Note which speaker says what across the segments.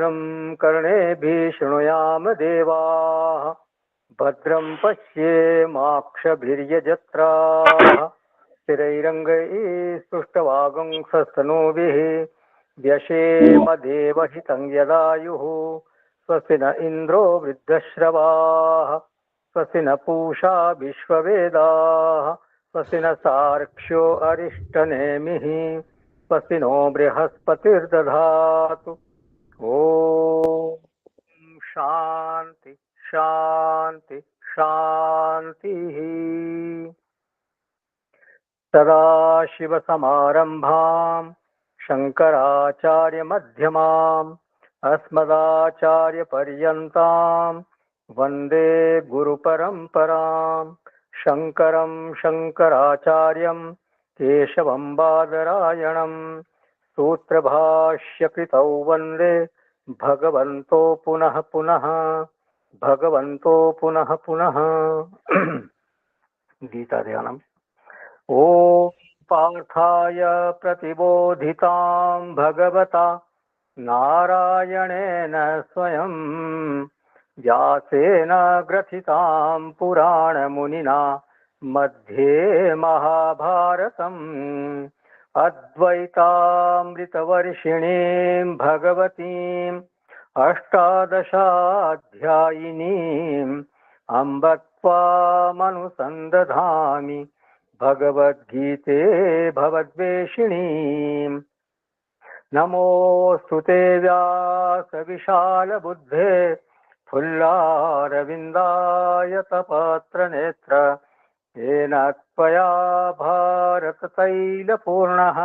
Speaker 1: भद्रं कर्णेभिः शृणुयाम देवाः भद्रं पश्येमाक्षभिर्यजत्राः स्थिरैरङ्गैस्तुष्टवागुंसस्तनूभिः व्यशेम देवहितं यदायुः स्वस्ति न इन्द्रो वृद्धश्रवाः स्वस्ति न पूषा विश्ववेदाः स्वस्ति न सार्क्ष्यो अरिष्टनेमिः स्वस्ति नो बृहस्पतिर्दधातु। ॐ शान्ति शान्ति शान्तिः। सदाशिवसमारम्भां शङ्कराचार्यमध्यमाम् अस्मदाचार्यपर्यन्तां वन्दे गुरुपरम्परां शङ्करं शङ्कराचार्यं केशवं बादरायणं सूत्रभाष्यकृतौ वन्दे भगवन्तो पुनः पुनः भगवन्तो पुनः पुनः। गीताध्यानम्। ॐ पार्थाय प्रतिबोधितां भगवता नारायणेन स्वयं व्यासेन ग्रथितां पुराणमुनिना मध्ये महाभारतम् अद्वैतामृतवर्षिणीं भगवतीम् अष्टादशाध्यायिनीम् अम्ब त्वामनुसन्दधामि भगवद्गीते भवद्वेषिणीम्। नमोऽस्तु ते व्यासविशालबुद्धे फुल्लारविन्दायतपत्रनेत्र येन त्वया भारततैलपूर्णः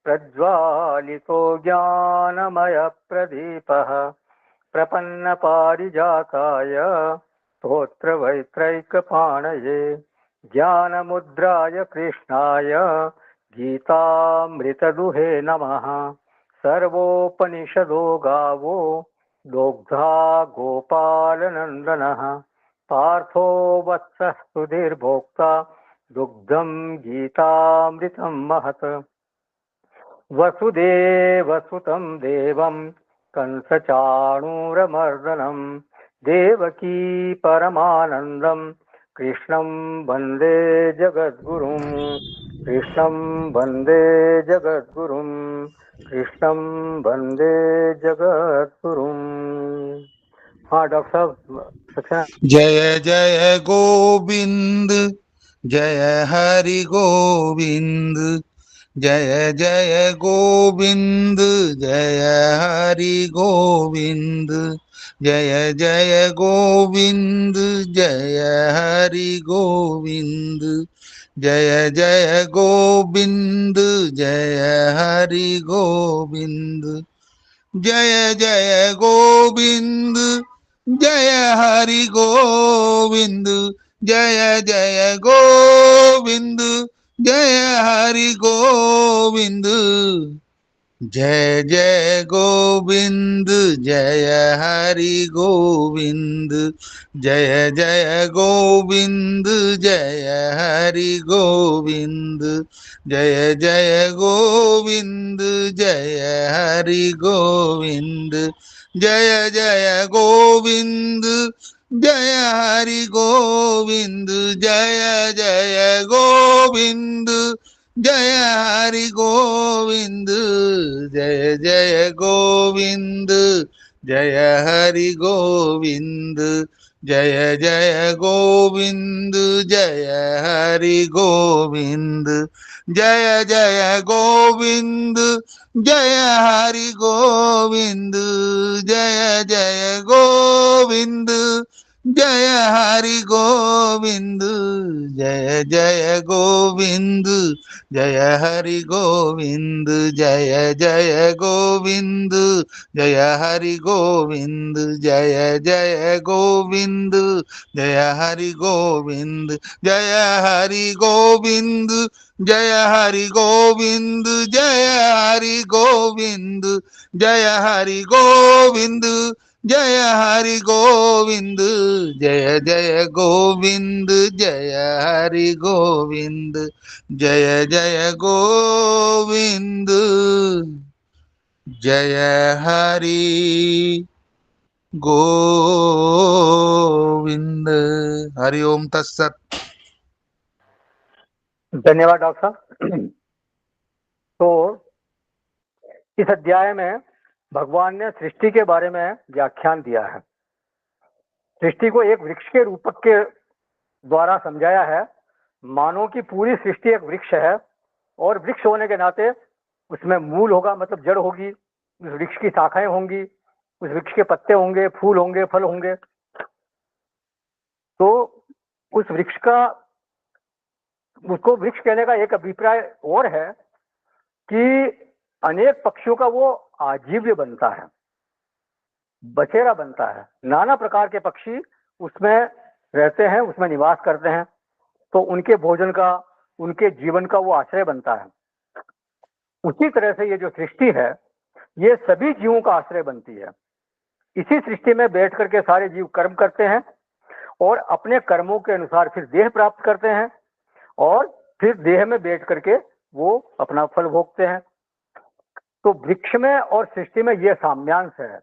Speaker 1: प्रज्वालितो ज्ञानमयप्रदीपः प्रपन्नपारिजाताय स्तोत्रवैत्रैकपाणये ज्ञानमुद्राय कृष्णाय गीतामृतदुहे नमः। सर्वोपनिषदो गावो दोग्धा गोपालनन्दनः पार्थो वत्सः सुधीर्भोक्ता दुग्धं गीतामृतं महत्। वसुदेवसुतं देवं कंसचाणूरमर्दनं देवकी परमानन्दं कृष्णं वन्दे जगद्गुरुं कृष्णं वन्दे जगद्गुरुं कृष्णं वन्दे जगद्गुरुं। हाँ डॉक्टर साहब।
Speaker 2: जय जय गोविंद जय हरि गोविंद जय जय गोविंद जय हरि गोविंद जय जय गोविंद जय हरि गोविंद जय जय गोविंद जय हरि गोविंद जय जय गोविंद जय हरि गोविंद जय जय गोविंद जय हरि गोविंद जय जय गोविंद जय हरि गोविंद जय जय गोविंद जय हरि गोविंद जय जय गोविंद जय हरि गोविंद जय जय गोविंद जय हरि गोविंद जय जय गोविंद जय हरि गोविंद जय जय गोविंद जय हरि गोविंद जय जय गोविंद जय हरि गोविंद जय जय गोविंद जय हरि गोविंद जय जय गोविंद जय हरि गोविंद जय जय गोविंद जय हरि गोविंद जय जय गोविंद जय हरि गोविंद जय जय गोविंद जय हरि गोविंद जय हरि गोविंद जय हरि गोविंद जय हरि गोविंद जय हरि गोविंद जय हरि गोविंद जय जय गोविंद जय हरि गोविंद जय जय गोविंद। जय हरि गोविंद। हरि ओम तत्सत।
Speaker 1: धन्यवाद डॉक्टर साहब। तो इस अध्याय में भगवान ने सृष्टि के बारे में व्याख्यान दिया है। सृष्टि को एक वृक्ष के रूपक के द्वारा समझाया है। मानो की पूरी सृष्टि एक वृक्ष है और वृक्ष होने के नाते उसमें मूल होगा, मतलब जड़ होगी, उस वृक्ष की शाखाएं होंगी, उस वृक्ष के पत्ते होंगे, फूल होंगे, फल होंगे। तो उस वृक्ष का, उसको वृक्ष कहने का एक अभिप्राय और है कि अनेक पक्षियों का वो आजीव्य बनता है, बसेरा बनता है। नाना प्रकार के पक्षी उसमें रहते हैं, उसमें निवास करते हैं, तो उनके भोजन का, उनके जीवन का वो आश्रय बनता है। उसी तरह से ये जो सृष्टि है, ये सभी जीवों का आश्रय बनती है। इसी सृष्टि में बैठ करके सारे जीव कर्म करते हैं और अपने कर्मों के अनुसार फिर देह प्राप्त करते हैं और फिर देह में बैठ करके वो अपना फल भोगते हैं। तो वृक्ष में और सृष्टि में ये साम्यांश है।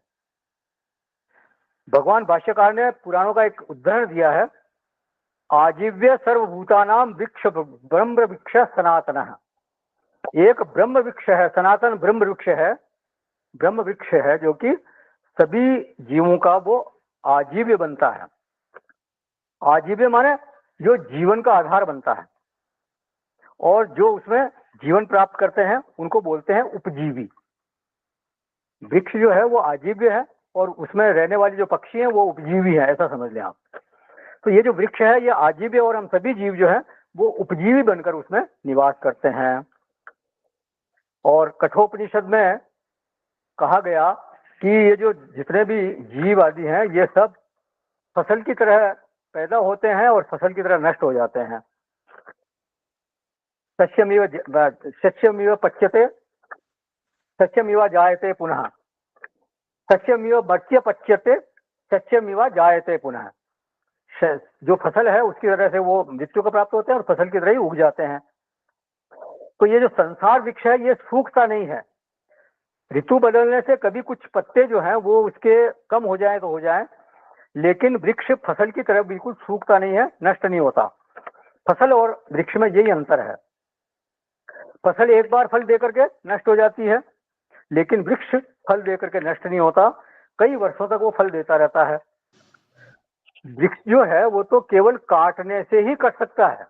Speaker 1: भगवान भाष्यकार ने पुराणों का एक उदाहरण दिया है, आजीव्य सर्वभूतानाम वृक्ष ब्रह्म वृक्ष सनातन। एक ब्रह्म वृक्ष है, सनातन ब्रह्म वृक्ष है, ब्रह्म वृक्ष है जो कि सभी जीवों का वो आजीव्य बनता है। आजीव्य माने जो जीवन का आधार बनता है और जो उसमें जीवन प्राप्त करते हैं उनको बोलते हैं उपजीवी। वृक्ष जो है वो आजीव्य है और उसमें रहने वाले जो पक्षी हैं वो उपजीवी है, ऐसा समझ लें आप। तो ये जो वृक्ष है ये आजीव्य और हम सभी जीव जो है वो उपजीवी बनकर उसमें निवास करते हैं। और कठोपनिषद में कहा गया कि ये जो जितने भी जीव आदि हैं ये सब फसल की तरह पैदा होते हैं और फसल की तरह नष्ट हो जाते हैं। सस्यमिव पच्यते, सस्यमिव जायते पुनः, सस्यमिव मर्त्य पच्यते, सस्यमिव जायते पुनः। जो फसल है उसकी तरह से वो मृत्यु को प्राप्त होते हैं और फसल की तरह ही उग जाते हैं। तो ये जो संसार वृक्ष है ये सूखता नहीं है। ऋतु बदलने से कभी कुछ पत्ते जो हैं वो उसके कम हो जाए तो हो जाए, लेकिन वृक्ष फसल की तरह बिल्कुल सूखता नहीं है, नष्ट नहीं होता। फसल और वृक्ष में यही अंतर है। फसल एक बार फल देकर के नष्ट हो जाती है, लेकिन वृक्ष फल देकर के नष्ट नहीं होता, कई वर्षों तक वो फल देता रहता है। वृक्ष जो है वो तो केवल काटने से ही कट सकता है,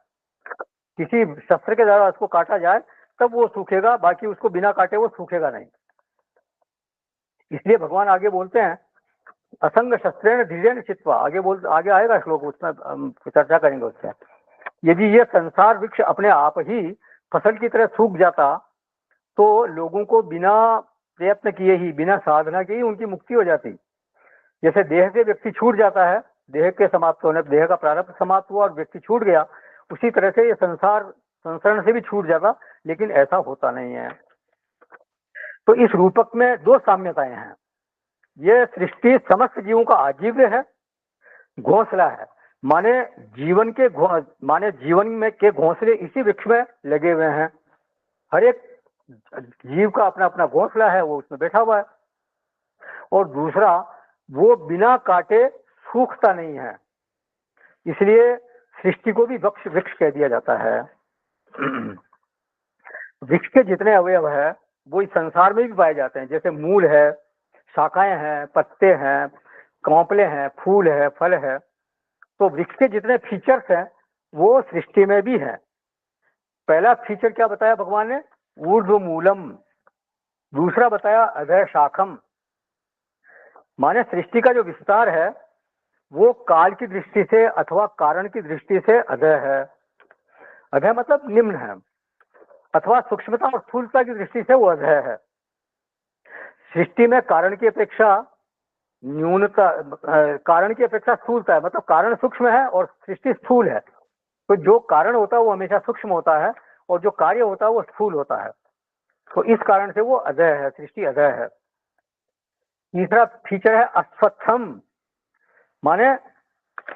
Speaker 1: किसी शस्त्र के द्वारा उसको काटा जाए तब वो सूखेगा, बाकी उसको बिना काटे वो सूखेगा नहीं। इसलिए भगवान आगे बोलते हैं असंग शस्त्रेण धीरेण चित्वा, आगे आएगा श्लोक, उसमें हम चर्चा करेंगे उससे। यदि ये संसार वृक्ष अपने आप ही फसल की तरह सूख जाता तो लोगों को बिना प्रयत्न किए ही, बिना साधना के ही उनकी मुक्ति हो जाती। जैसे देह से व्यक्ति छूट जाता है, देह के समाप्त होने, देह का प्रारब्ध समाप्त हुआ और व्यक्ति छूट गया, उसी तरह से ये संसार संसरण से भी छूट जाता, लेकिन ऐसा होता नहीं है। तो इस रूपक में दो साम्यताएं हैं। ये सृष्टि समस्त जीवों का आजीव्य है, घोंसला है, माने जीवन में के घोंसले इसी वृक्ष में लगे हुए हैं। हर एक जीव का अपना अपना घोंसला है, वो उसमें बैठा हुआ है। और दूसरा, वो बिना काटे सूखता नहीं है, इसलिए सृष्टि को भी वृक्ष वृक्ष कह दिया जाता है। वृक्ष के जितने अवयव है वो इस संसार में भी पाए जाते हैं, जैसे मूल है, शाखाएं हैं, पत्ते हैं, कौंपले हैं, फूल है, फल है। तो वृक्ष के जितने फीचर्स हैं वो सृष्टि में भी है। पहला फीचर क्या बताया भगवान ने? ऊर्ध्व मूलम। दूसरा बताया अधः शाखम, माने सृष्टि का जो विस्तार है वो काल की दृष्टि से अथवा कारण की दृष्टि से अधः है। अधः मतलब निम्न है, अथवा सूक्ष्मता और स्थूलता की दृष्टि से वो अधः है। सृष्टि में कारण की अपेक्षा न्यूनता, कारण की अपेक्षा स्थूलता है, मतलब कारण सूक्ष्म है और सृष्टि स्थूल है। तो जो कारण होता है वो हमेशा सूक्ष्म होता है और जो कार्य होता है वो स्थूल होता है। तो इस कारण से वो अधः है, सृष्टि अधः है। तीसरा फीचर है अस्वच्छम, माने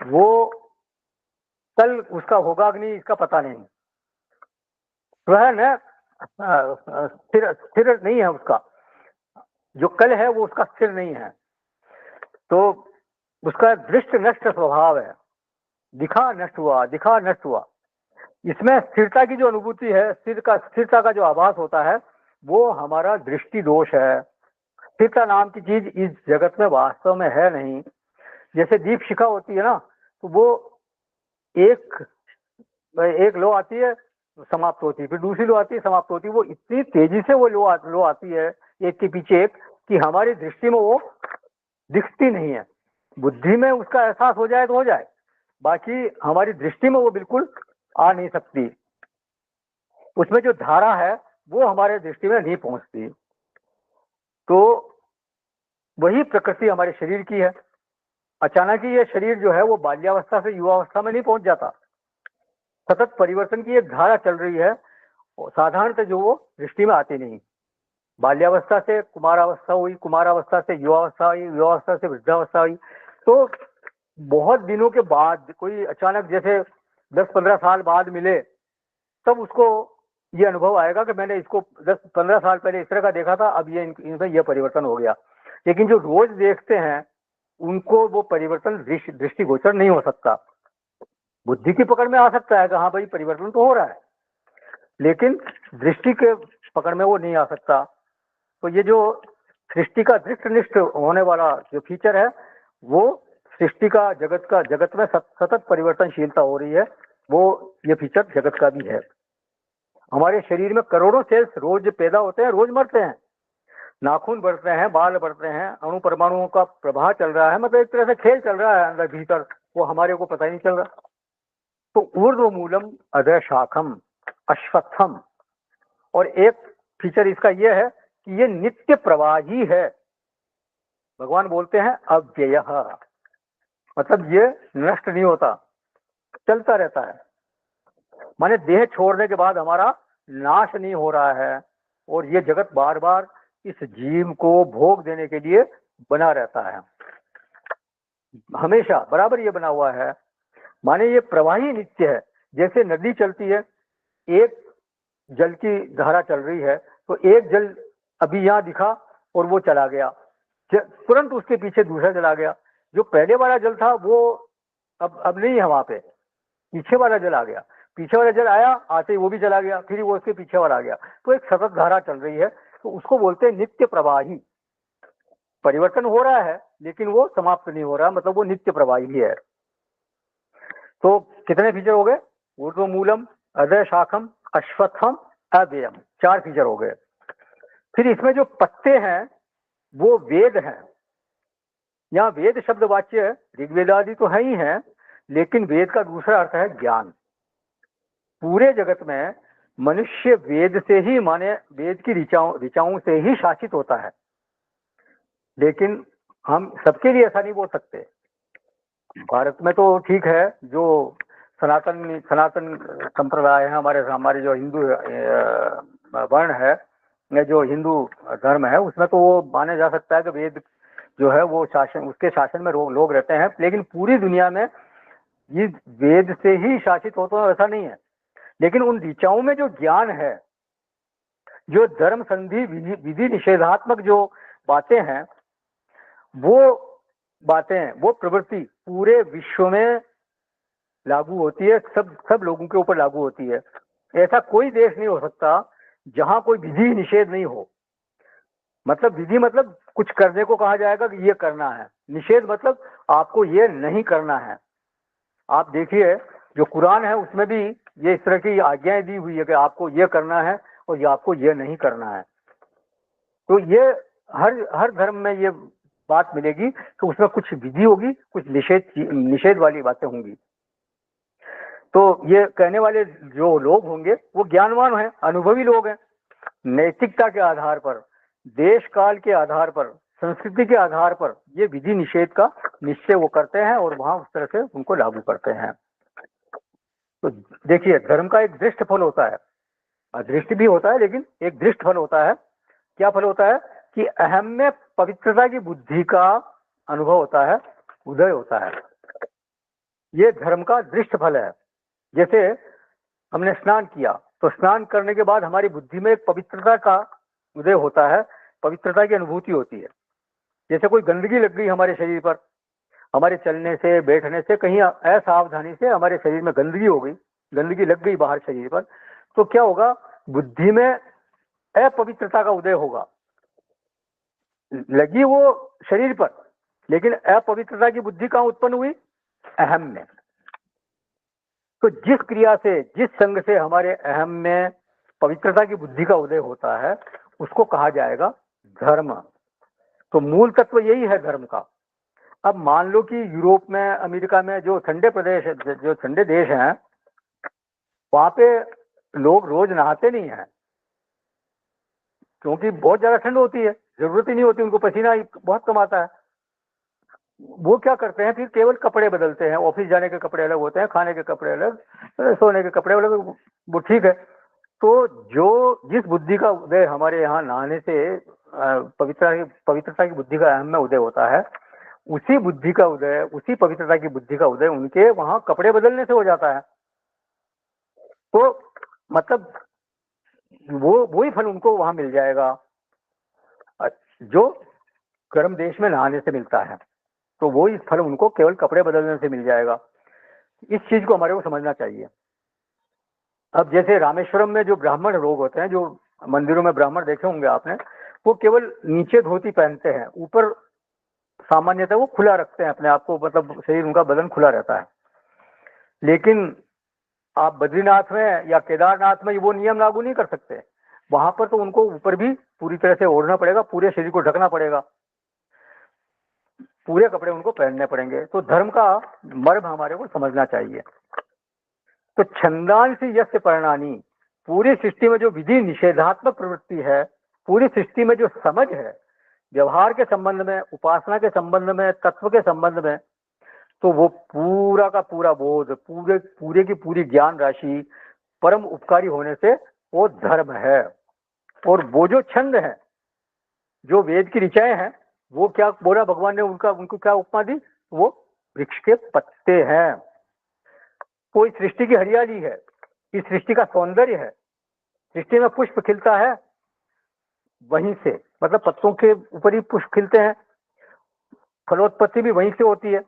Speaker 1: वो कल उसका होगा कि नहीं इसका पता नहीं, वह न स्थिर स्थिर नहीं है उसका, जो कल है वो उसका स्थिर नहीं है, तो उसका दृष्ट नष्ट स्वभाव है, दिखा नष्ट हुआ, दिखा नष्ट हुआ। इसमें स्थिरता की जो अनुभूति है, स्थिरता का जो आभास होता है, वो हमारा दृष्टि दोष है। स्थिरता नाम की चीज इस जगत में वास्तव में है नहीं। जैसे दीप शिखा होती है ना, तो वो एक एक लो आती है समाप्त होती है, फिर दूसरी लो आती है समाप्त होती है। वो इतनी तेजी से वो लो आती है एक के पीछे एक, कि हमारी दृष्टि में वो दिखती नहीं है। बुद्धि में उसका एहसास हो जाए तो हो जाए, बाकी हमारी दृष्टि में वो बिल्कुल आ नहीं सकती। उसमें जो धारा है वो हमारे दृष्टि में नहीं पहुंचती। तो वही प्रकृति हमारे शरीर की है। अचानक ही ये शरीर जो है वो बाल्यावस्था से युवावस्था में नहीं पहुंच जाता। सतत परिवर्तन की एक धारा चल रही है, साधारणतः जो वो दृष्टि में आती नहीं। बाल्यावस्था से कुमारावस्था हुई, कुमारावस्था से युवावस्था हुई, युवावस्था से वृद्धावस्था हुई। तो बहुत दिनों के बाद कोई अचानक जैसे 10-15 साल बाद मिले, तब उसको ये अनुभव आएगा कि मैंने इसको 10-15 साल पहले इस तरह का देखा था, अब ये इनमें यह परिवर्तन हो गया। लेकिन जो रोज देखते हैं उनको वो परिवर्तन दृष्टिगोचर नहीं हो सकता। बुद्धि की पकड़ में आ सकता है कि हाँ भाई परिवर्तन तो हो रहा है, लेकिन दृष्टि के पकड़ में वो नहीं आ सकता। तो ये जो सृष्टि का दृष्टनिष्ठ होने वाला जो फीचर है, वो सृष्टि का जगत में सतत परिवर्तनशीलता हो रही है, वो ये फीचर जगत का भी है। हमारे शरीर में करोड़ों सेल्स रोज पैदा होते हैं, रोज मरते हैं। नाखून बढ़ते हैं, बाल बढ़ते हैं, अणु परमाणुओं का प्रवाह चल रहा है, मतलब एक तरह से खेल चल रहा है अंदर भीतर, वो हमारे को पता ही नहीं चल रहा। तो ऊर्ध्व मूलम अधः शाखम अश्वत्थम, और एक फीचर इसका यह है कि ये नित्य प्रवाही है। भगवान बोलते हैं अव्यय, मतलब ये नष्ट नहीं होता, चलता रहता है। माने देह छोड़ने के बाद हमारा नाश नहीं हो रहा है, और ये जगत बार बार इस जीव को भोग देने के लिए बना रहता है, हमेशा बराबर ये बना हुआ है। माने ये प्रवाही नित्य है। जैसे नदी चलती है, एक जल की धारा चल रही है, तो एक जल अभी यहाँ दिखा और वो चला गया, तुरंत उसके पीछे दूसरा चला गया। जो पहले वाला जल था वो अब नहीं है वहां पे, पीछे वाला जल आ गया, पीछे वाला जल आया, आते ही वो भी चला गया, फिर वो उसके पीछे वाला आ गया। तो एक सतत धारा चल रही है, तो उसको बोलते हैं नित्य प्रवाही। परिवर्तन हो रहा है लेकिन वो समाप्त नहीं हो रहा, मतलब वो नित्य प्रवाही है। तो कितने फीचर हो गए? ऊर्ध्व मूलम, अधः शाखम, अश्वत्थम, अव्ययम, 4 फीचर हो गए। फिर इसमें जो पत्ते हैं वो वेद हैं। यहाँ वेद शब्द वाच्य ऋग्वेद आदि तो है ही है, लेकिन वेद का दूसरा अर्थ है ज्ञान। पूरे जगत में मनुष्य वेद से ही, माने वेद की ऋचाओं से ही शासित होता है, लेकिन हम सबके लिए ऐसा नहीं बोल सकते। भारत में तो ठीक है, जो सनातन संप्रदाय है, हमारे जो हिंदू वर्ण है, जो हिंदू धर्म है, उसमें तो वो माना जा सकता है कि वेद जो है वो उसके शासन में लोग रहते हैं। लेकिन पूरी दुनिया में ये वेद से ही शासित होता है ऐसा नहीं है। लेकिन उन ऋचाओं में जो ज्ञान है, जो धर्म संधि विधि निषेधात्मक जो बातें हैं, वो प्रवृत्ति पूरे विश्व में लागू होती है, सब लोगों के ऊपर लागू होती है। ऐसा कोई देश नहीं हो सकता जहां कोई विधि निषेध नहीं हो। मतलब विधि मतलब कुछ करने को कहा जाएगा कि ये करना है, निषेध मतलब आपको ये नहीं करना है। आप देखिए जो कुरान है उसमें भी ये इस तरह की आज्ञाएं दी हुई है कि आपको ये करना है और ये आपको ये नहीं करना है। तो ये हर धर्म में ये बात मिलेगी कि उसमें कुछ विधि होगी, कुछ निषेध वाली बातें होंगी। तो ये कहने वाले जो लोग होंगे वो ज्ञानवान हैं, अनुभवी लोग हैं। नैतिकता के आधार पर, देश काल के आधार पर, संस्कृति के आधार पर ये विधि निषेध का निश्चय वो करते हैं और वहां उस तरह से उनको लागू करते हैं। तो देखिए धर्म का एक दृष्ट फल होता है, अदृष्ट भी होता है, लेकिन एक दृष्ट फल होता है। क्या फल होता है कि अहम में पवित्रता की बुद्धि का अनुभव होता है, उदय होता है। ये धर्म का दृष्ट फल है। जैसे हमने स्नान किया, तो स्नान करने के बाद हमारी बुद्धि में एक पवित्रता का उदय होता है पवित्रता की अनुभूति होती है। जैसे कोई गंदगी लग गई हमारे शरीर पर, हमारे चलने से बैठने से कहीं असावधानी से हमारे शरीर में गंदगी हो गई, गंदगी लग गई बाहर शरीर पर, तो क्या होगा, बुद्धि में अपवित्रता का उदय होगा। लगी वो शरीर पर, लेकिन अपवित्रता की बुद्धि कहाँ उत्पन्न हुई, अहम में। तो जिस क्रिया से, जिस संग से हमारे अहम में पवित्रता की बुद्धि का उदय होता है, उसको कहा जाएगा धर्म। तो मूल तत्व यही है धर्म का। अब मान लो कि यूरोप में, अमेरिका में जो ठंडे प्रदेश, जो ठंडे देश हैं, वहां पे लोग रोज नहाते नहीं हैं, क्योंकि बहुत ज्यादा ठंड होती है, जरूरत ही नहीं होती उनको, पसीना ही बहुत कम आता है। वो क्या करते हैं, फिर केवल कपड़े बदलते हैं, ऑफिस जाने के कपड़े अलग होते हैं, खाने के कपड़े अलग, सोने के कपड़े अलग, वो ठीक है। तो जो जिस बुद्धि का उदय हमारे यहाँ नहाने से पवित्रता की बुद्धि का अहम में उदय होता है, उसी बुद्धि का उदय, उसी पवित्रता की बुद्धि का उदय उनके वहां कपड़े बदलने से हो जाता है। तो मतलब वो ही फल उनको वहां मिल जाएगा जो गर्म देश में नहाने से मिलता है। तो वो इस फल उनको केवल कपड़े बदलने से मिल जाएगा। इस चीज को हमारे को समझना चाहिए। अब जैसे रामेश्वरम में जो ब्राह्मण लोग होते हैं, जो मंदिरों में ब्राह्मण देखे होंगे आपने, वो केवल नीचे धोती पहनते हैं, ऊपर सामान्यतः वो खुला रखते हैं अपने आप को, मतलब शरीर, उनका बदन खुला रहता है। लेकिन आप बद्रीनाथ में या केदारनाथ में वो नियम लागू नहीं कर सकते। वहां पर तो उनको ऊपर भी पूरी तरह से ओढ़ना पड़ेगा, पूरे शरीर को ढकना पड़ेगा, पूरे कपड़े उनको पहनने पड़ेंगे। तो धर्म का मर्म हमारे को समझना चाहिए। तो छंदांसी यस्य परिणानी, पूरी सृष्टि में जो विधि निषेधात्मक प्रवृत्ति है, पूरी सृष्टि में जो समझ है, व्यवहार के संबंध में, उपासना के संबंध में, तत्व के संबंध में, तो वो पूरा का पूरा बोध, पूरे की पूरी ज्ञान राशि परम उपकारी होने से वो धर्म है। और वो जो छंद है, जो वेद की ऋचाएं हैं, वो क्या बोला भगवान ने, उनको क्या उपमा दी, वो वृक्ष के पत्ते हैं। कोई सृष्टि की हरियाली है, इस सृष्टि का सौंदर्य है, सृष्टि में पुष्प खिलता है वहीं से, मतलब पत्तों के ऊपर ही पुष्प खिलते हैं, फलोत्पत्ति भी वहीं से होती है।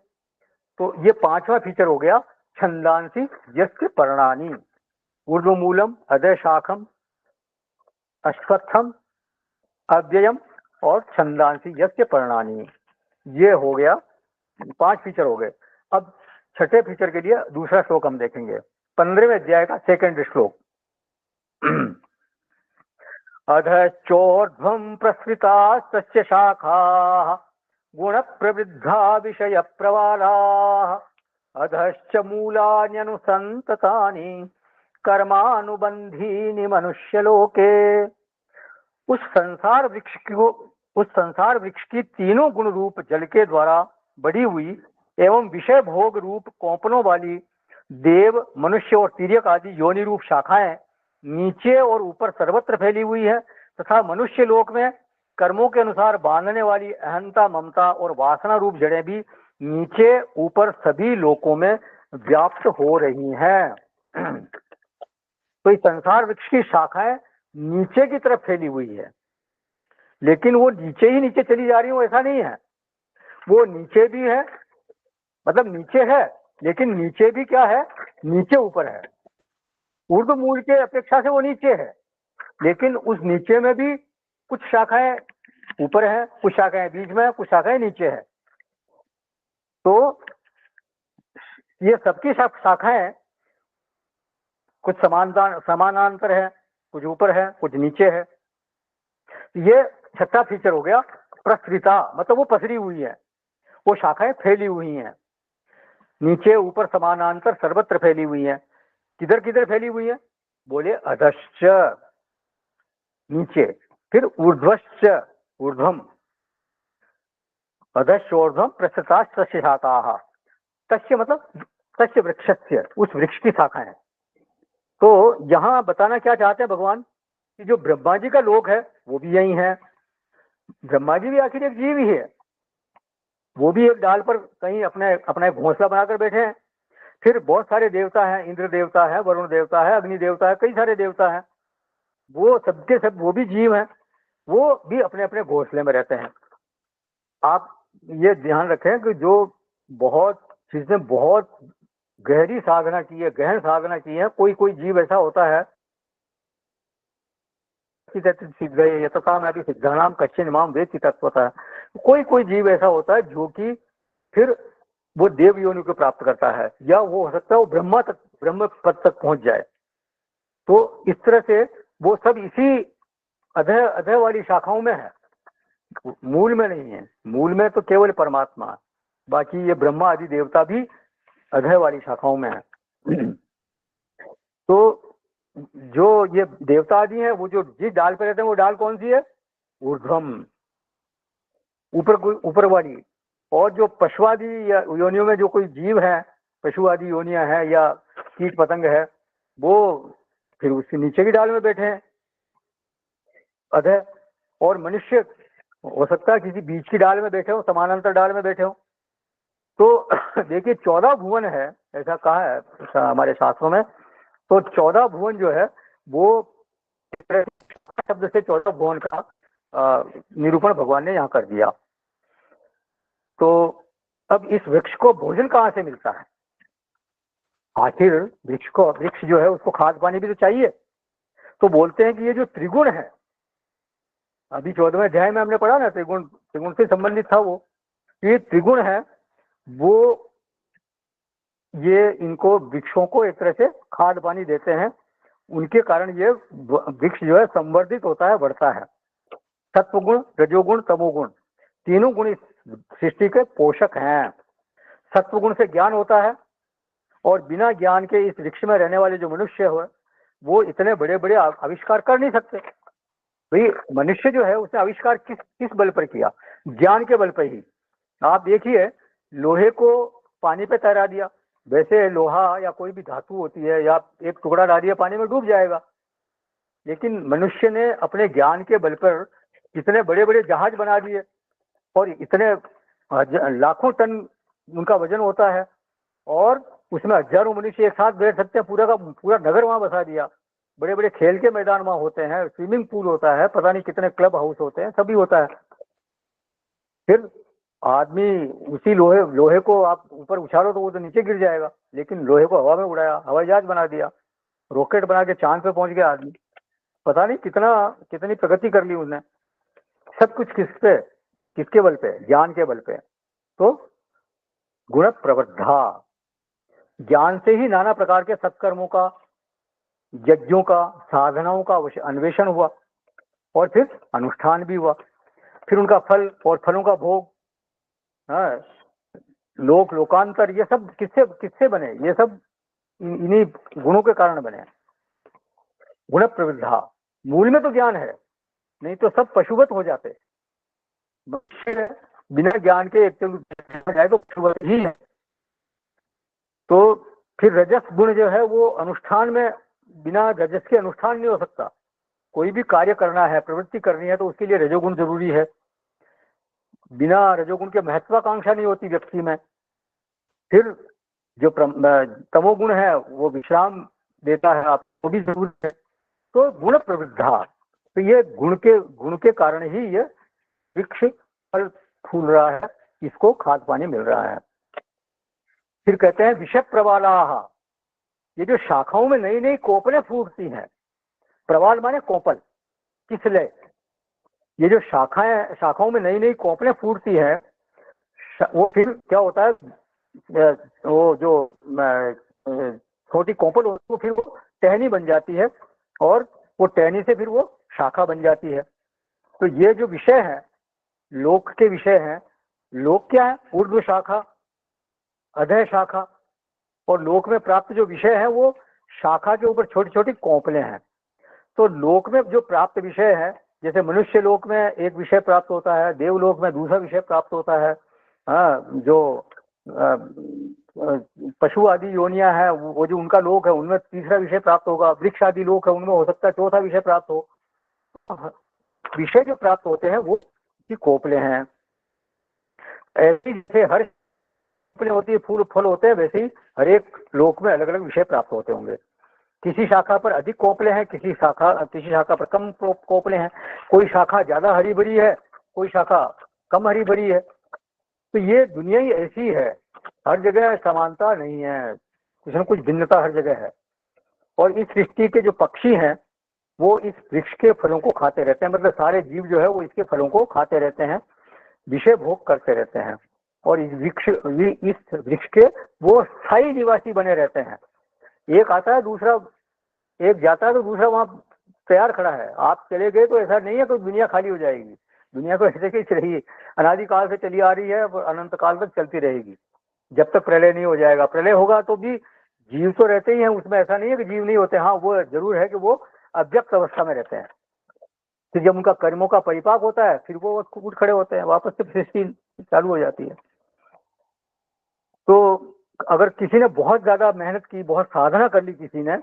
Speaker 1: तो ये पांचवा फीचर हो गया, छंदांसी यस्य पर्णानि, ऊर्ध्वमूलम अधः शाखम अश्वत्थम अव्ययम और छंदांसी यस्य पर्णानि। ये हो गया, 5 फीचर हो गए। अब छठे फीचर के लिए दूसरा श्लोक हम देखेंगे, 15वें अध्याय का सेकंड श्लोक। अधश्चोर्ध्वं प्रसृता सस्य शाखाः गुण प्रवृद्धा विषय प्रवालाः अधश्च मूलान्यनुसंततानि कर्मानुबंधीनि मनुष्यलोके। उस संसार वृक्ष की तीनों गुण रूप जल के द्वारा बढ़ी हुई एवं विषय भोग रूप कोंपनों वाली देव, मनुष्य और तिर्यक आदि योनि रूप शाखाएं नीचे और ऊपर सर्वत्र फैली हुई है, तथा मनुष्य लोक में कर्मों के अनुसार बांधने वाली अहंता, ममता और वासना रूप जड़ें भी नीचे ऊपर सभी लोकों में व्याप्त हो रही हैं। तो इस संसार वृक्ष की शाखाएं नीचे की तरफ फैली हुई है, लेकिन वो नीचे ही नीचे चली जा रही हो ऐसा नहीं है। वो नीचे भी है, मतलब नीचे है, लेकिन नीचे भी क्या है, नीचे ऊपर है। ऊर्ध्व मूल के अपेक्षा से वो नीचे है, लेकिन उस नीचे में भी कुछ शाखाएं ऊपर है, कुछ शाखाएं बीच में है, कुछ शाखाएं नीचे है। तो ये सबकी शाखाएं कुछ समानांतर है, कुछ ऊपर है, कुछ नीचे है। ये छठा फीचर हो गया, प्रसृता, मतलब वो पसरी हुई है, वो शाखाएं फैली हुई हैं, नीचे ऊपर समानांतर सर्वत्र फैली हुई है। किधर किधर फैली हुई है, बोले अधश्च नीचे, फिर ऊर्ध्वश्च ऊर्ध्वम, अधश्च ऊर्ध्वम प्रसृता तस्य शाखाः, तस्य मतलब तस्य वृक्षस्य, उस वृक्ष की शाखाएं। तो यहाँ बताना क्या चाहते हैं भगवान कि जो ब्रह्मा जी का लोक है वो भी यही है। ब्रह्मा जी भी आखिर एक जीव ही है, वो भी एक डाल पर कहीं अपना एक घोंसला बनाकर बैठे हैं। फिर बहुत सारे देवता हैं, इंद्र देवता है, वरुण देवता है, अग्नि देवता है, कई सारे देवता हैं, वो सबके सब वो भी जीव हैं। वो भी अपने अपने घोंसले में रहते हैं। आप ये ध्यान रखें कि जो जिसने बहुत गहरी साधना की है, गहन साधना की है, कोई कोई जीव ऐसा होता है सिद्धानाम कच्चे इमाम वेद तत्वता है। कोई कोई जीव ऐसा होता है जो कि फिर वो देव योनि को प्राप्त करता है, या वो हो सकता है वो ब्रह्म पद तक पहुंच जाए। तो इस तरह से वो सब इसी अधः अधः वाली शाखाओं में है, मूल में नहीं है। मूल में तो केवल परमात्मा है, बाकी ये ब्रह्मा आदि देवता भी अधः वाली शाखाओं में है। तो जो ये देवता आदि हैं, वो जो जिस डाल पे रहते हैं, वो डाल कौन सी है? ऊर्ध्वम, ऊपर वाली। और जो पशुआदि या योनियों में जो कोई जीव है, पशु आदि योनियां हैं या कीट पतंग है, वो फिर उसके नीचे की डाल में बैठे हैं, अधः। और मनुष्य हो सकता है किसी बीच की डाल में बैठे हो, समानांतर डाल में बैठे हो। तो देखिए 14 भुवन है, ऐसा कहा है हमारे शास्त्रों में। तो 14 भुवन जो है वो शब्द से 14 भुवन का निरूपण भगवान ने यहाँ कर दिया। तो अब इस वृक्ष को भोजन कहाँ से मिलता है? आखिर वृक्ष जो है उसको खाद पानी भी तो चाहिए। तो बोलते हैं कि ये जो त्रिगुण है, अभी 14वें अध्याय में हमने पढ़ा ना, त्रिगुण से संबंधित था वो। ये त्रिगुण है वो, ये इनको वृक्षों को एक तरह से खाद पानी देते हैं। उनके कारण ये वृक्ष जो है संवर्धित होता है, बढ़ता है। सत्वगुण, रजोगुण, तमोगुण, तीनों गुण इस सृष्टि के पोषक हैं। सत्वगुण से ज्ञान होता है, और बिना ज्ञान के इस वृक्ष में रहने वाले जो मनुष्य हो, वो इतने बड़े बड़े आविष्कार कर नहीं सकते। भाई मनुष्य जो है उसने आविष्कार किस बल पर किया? ज्ञान के बल पर ही। आप देखिए, लोहे को पानी पे तैरा दिया, वैसे लोहा या कोई भी धातु होती है, या एक टुकड़ा डाल दिया पानी में डूब जाएगा। लेकिन मनुष्य ने अपने ज्ञान के बल पर कितने बड़े बड़े जहाज बना दिए, और इतने लाखों टन उनका वजन होता है, और उसमें हजारों मनुष्य एक साथ बैठ सकते हैं, पूरा का पूरा नगर वहां बसा दिया। बड़े बड़े खेल के मैदान वहां होते हैं, स्विमिंग पूल होता है, पता नहीं कितने क्लब हाउस होते हैं, सभी होता है। फिर आदमी उसी लोहे को आप ऊपर उछालो तो वो तो नीचे गिर जाएगा, लेकिन लोहे को हवा में उड़ाया, हवाई जहाज बना दिया, रॉकेट बना के चांद पे पहुंच गया आदमी। पता नहीं कितनी प्रगति कर ली उसने। सब कुछ किसके बल पे? ज्ञान के बल पे। तो गुण प्रवृद्धा, ज्ञान से ही नाना प्रकार के सत्कर्मों का, यज्ञों का, साधनाओं का अन्वेषण हुआ, और फिर अनुष्ठान भी हुआ। फिर उनका फल और फलों का भोग, हाँ, लोकांतर, ये सब किससे बने? ये सब इन्हीं गुणों के कारण बने। गुण प्रवृद्धा, मूल में तो ज्ञान है, नहीं तो सब पशुवत हो जाते। मनुष्य बिना ज्ञान के एक जाए तो पशुवत ही है। तो फिर रजस गुण जो है वो अनुष्ठान में, बिना रजस के अनुष्ठान नहीं हो सकता। कोई भी कार्य करना है, प्रवृत्ति करनी है, तो उसके लिए रजोगुण जरूरी है। बिना रजोगुण के महत्वाकांक्षा नहीं होती व्यक्ति में। फिर जो तमोगुण है वो विश्राम देता है आपको, भी जरूरी है। तो गुण प्रवृद्धा, तो ये गुण के कारण ही ये वृक्ष फल फूल रहा है, इसको खाद पानी मिल रहा है। फिर कहते हैं विषय प्रवालाह, ये जो शाखाओं में नई नई कोपलें फूटती हैं, प्रवाल माने कोपल, किसले? ये जो शाखाओं में नई नई कोपलें फूटती है, वो फिर क्या होता है, वो जो छोटी कोपल होती है, वो फिर वो टहनी बन जाती है, और वो टहनी से फिर वो शाखा बन जाती है। तो ये जो विषय है, लोक के विषय हैं। लोक क्या है? ऊर्ध्व शाखा, अधः शाखा। और लोक में प्राप्त जो विषय है वो शाखा के ऊपर छोटी छोटी कोंपलें हैं। तो लोक में जो प्राप्त विषय है, जैसे मनुष्य लोक में एक विषय प्राप्त होता है, देवलोक में दूसरा विषय प्राप्त होता है, हाँ, जो पशु आदि योनियां हैं, वो जो उनका लोक है, उनमें तीसरा विषय प्राप्त होगा। वृक्ष आदि लोक है, उनमें हो सकता है चौथा विषय प्राप्त हो। विषय जो प्राप्त होते हैं वो कोपले हैं। ऐसे जैसे हर कोपले होती है, फूल फल होते हैं, वैसे ही हर एक लोक में अलग अलग विषय प्राप्त होते होंगे। किसी शाखा पर अधिक कोपले हैं, किसी शाखा पर कम कोपले हैं, कोई शाखा ज्यादा हरी भरी है, कोई शाखा कम हरी भरी है। तो ये दुनिया ही ऐसी है, हर जगह समानता नहीं है, कुछ न कुछ भिन्नता हर जगह है। और इस सृष्टि के जो पक्षी हैं वो इस वृक्ष के फलों को खाते रहते हैं, मतलब सारे जीव जो है वो इसके फलों को खाते रहते हैं, विषय भोग करते रहते हैं। और इस वृक्ष के वो स्थायी निवासी बने रहते हैं। एक आता है, दूसरा एक जाता है तो दूसरा वहां तैयार खड़ा है। आप चले गए तो ऐसा नहीं है कि दुनिया खाली हो जाएगी, दुनिया को ऐसे ही रही, अनादिकाल से चली आ रही है और अनंत काल तक चलती रहेगी, जब तक प्रलय नहीं हो जाएगा। प्रलय होगा तो भी जीव तो रहते ही हैं उसमें, ऐसा नहीं है कि जीव नहीं होते। हाँ, वो जरूर है कि वो अव्यक्त अवस्था में रहते हैं। फिर जब उनका कर्मों का परिपाक होता है फिर वो उठ खड़े होते हैं, वापस से सृष्टि चालू हो जाती है। तो अगर किसी ने बहुत ज्यादा मेहनत की, बहुत साधना कर ली किसी ने,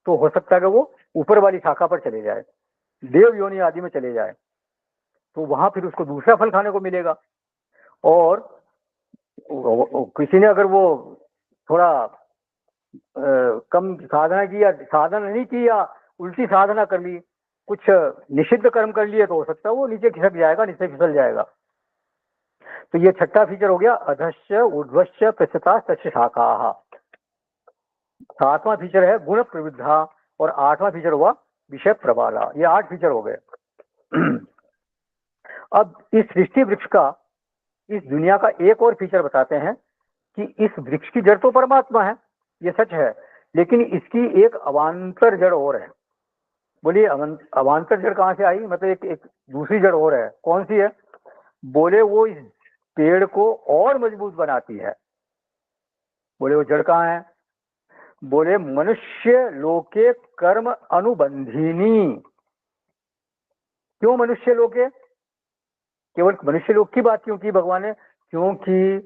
Speaker 1: तो हो सकता है कि वो ऊपर वाली शाखा पर चले जाए, देव योनि आदि में चले जाए, तो वहां फिर उसको दूसरा फल खाने को मिलेगा। और किसी ने अगर वो थोड़ा कम साधना की या साधना नहीं की या उल्टी साधना कर ली, कुछ निषिद्ध कर्म कर लिए, तो हो सकता है वो नीचे खिसक जाएगा, नीचे फिसल जाएगा। तो ये छठा फीचर हो गया, अधश्य ऊर्ध्वश्य पृष्ठता तस्य शाखाः। सातवां फीचर है गुण प्रवृद्धा, और आठवां फीचर हुआ विषय प्रबाला। ये 8 फीचर हो गए। अब इस सृष्टि वृक्ष का, इस दुनिया का एक और फीचर बताते हैं कि इस वृक्ष की जड़ तो परमात्मा है, ये सच है, लेकिन इसकी एक अवान्तर जड़ और है। बोलिए अवान्तर जड़ कहाँ से आई? मतलब एक दूसरी जड़ और है। कौन सी है? बोले वो इस पेड़ को और मजबूत बनाती है। बोले वो जड़ कहाँ है? बोले मनुष्य लोके कर्म अनुबंधिनी। क्यों मनुष्य लोके? केवल मनुष्य लोक की बात क्यों की भगवान ने? क्योंकि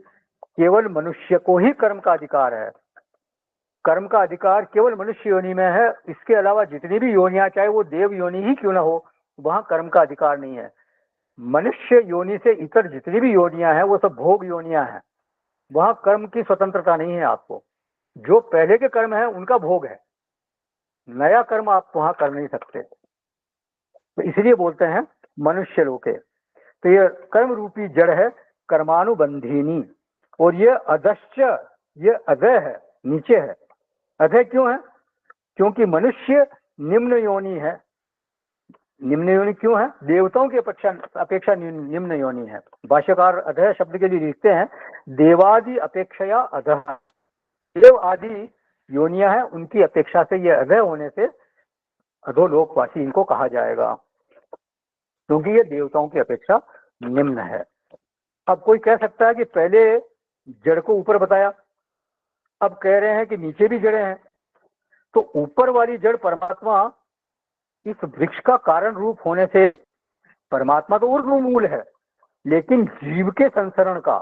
Speaker 1: केवल मनुष्य को ही कर्म का अधिकार है। कर्म का अधिकार केवल मनुष्य योनि में है। इसके अलावा जितनी भी योनियां, चाहे वो देव योनि ही क्यों ना हो, वहां कर्म का अधिकार नहीं है। मनुष्य योनि से इतर जितनी भी योनियां हैं वो सब भोग योनियां हैं, वहां कर्म की स्वतंत्रता नहीं है आपको। जो पहले के कर्म है उनका भोग है, नया कर्म आप वहां कर नहीं सकते। तो इसलिए बोलते हैं मनुष्य लोके। तो ये कर्म रूपी जड़ है कर्मानुबंधिनी। और ये अधश्च, ये अधय है, नीचे है। अधय क्यों है? क्योंकि मनुष्य निम्न योनि है। निम्न योनि क्यों है? देवताओं की अपेक्षा निम्न योनि है। भाष्यकार अधय शब्द के लिए लिखते हैं देवादि अपेक्षया अधः। देव आदि योनियां हैं, उनकी अपेक्षा से ये अधय होने से अधोलोकवासी इनको कहा जाएगा, क्योंकि ये देवताओं की अपेक्षा निम्न है। अब कोई कह सकता है कि पहले जड़ को ऊपर बताया, अब कह रहे हैं कि नीचे भी जड़ें हैं। तो ऊपर वाली जड़ परमात्मा इस वृक्ष का कारण रूप होने से, परमात्मा तो ऊर्ध्व मूल है, लेकिन जीव के संसरण का,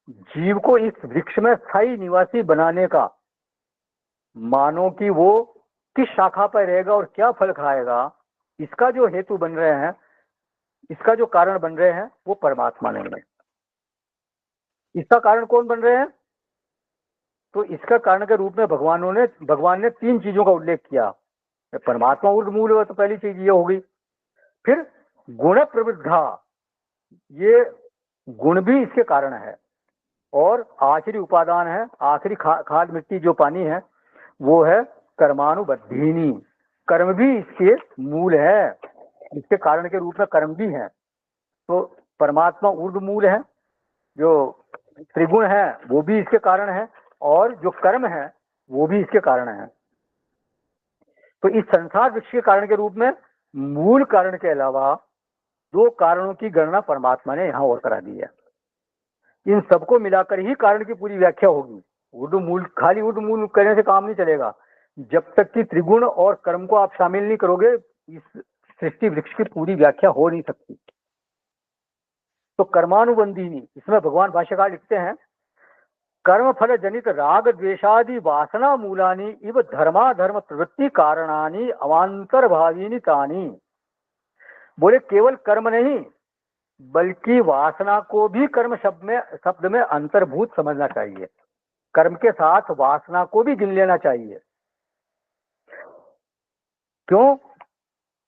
Speaker 1: जीव को इस वृक्ष में स्थायी निवासी बनाने का, मानो कि वो किस शाखा पर रहेगा और क्या फल खाएगा, इसका जो हेतु बन रहे हैं, इसका जो कारण बन रहे हैं, वो परमात्मा नहीं है। इसका कारण कौन बन रहे हैं? तो इसका कारण के रूप में भगवान ने 3 चीजों का उल्लेख किया। परमात्मा ऊर्ध्व मूल है तो पहली चीज ये होगी। फिर गुण प्रवृद्धा, ये गुण भी इसके कारण है। और आखिरी उपादान है, आखिरी खाद मिट्टी जो पानी है, वो है कर्मानुबंधिनी। कर्म भी इसके मूल है, इसके कारण के रूप में कर्म भी है। तो परमात्मा ऊर्ध्व मूल है, जो त्रिगुण है वो भी इसके कारण है, और जो कर्म है वो भी इसके कारण है। तो इस संसार वृक्ष के कारण के रूप में मूल कारण के अलावा 2 कारणों की गणना परमात्मा ने यहाँ और करा दी है। इन सबको मिलाकर ही कारण की पूरी व्याख्या होगी। ऊर्ध्व मूल, खाली ऊर्ध्व मूल करने से काम नहीं चलेगा। जब तक कि त्रिगुण और कर्म को आप शामिल नहीं करोगे, इस सृष्टि वृक्ष की पूरी व्याख्या हो नहीं सकती। तो कर्मानुबंधिनी, इसमें भगवान भाष्यकार लिखते हैं कर्म फल जनित राग द्वेषादि वासना मूलानि इव धर्माधर्म प्रवृत्ति कारणानि अवांतर भावीनि तानि। बोले केवल कर्म नहीं, बल्कि वासना को भी कर्म शब्द में अंतर्भूत समझना चाहिए। कर्म के साथ वासना को भी गिन लेना चाहिए। क्यों?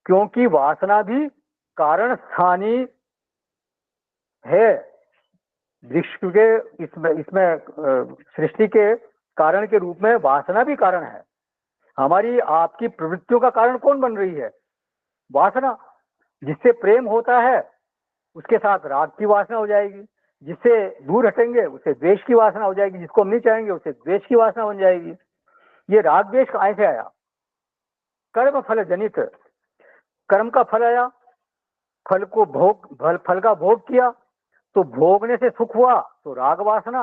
Speaker 1: क्योंकि वासना भी कारण स्थानीय है। वृक्ष के इसमें इसमें सृष्टि के कारण के रूप में वासना भी कारण है। हमारी आपकी प्रवृत्तियों का कारण कौन बन रही है? वासना। जिससे प्रेम होता है उसके साथ राग की वासना हो जाएगी, जिससे दूर हटेंगे उससे द्वेष की वासना हो जाएगी, जिसको हम नहीं चाहेंगे उससे द्वेष की वासना बन जाएगी। ये राग द्वेष कहाँ से आया? कर्म फल जनित। कर्म का फल आया, फल को भोग फल का भोग किया, तो भोगने से सुख हुआ तो राग वासना,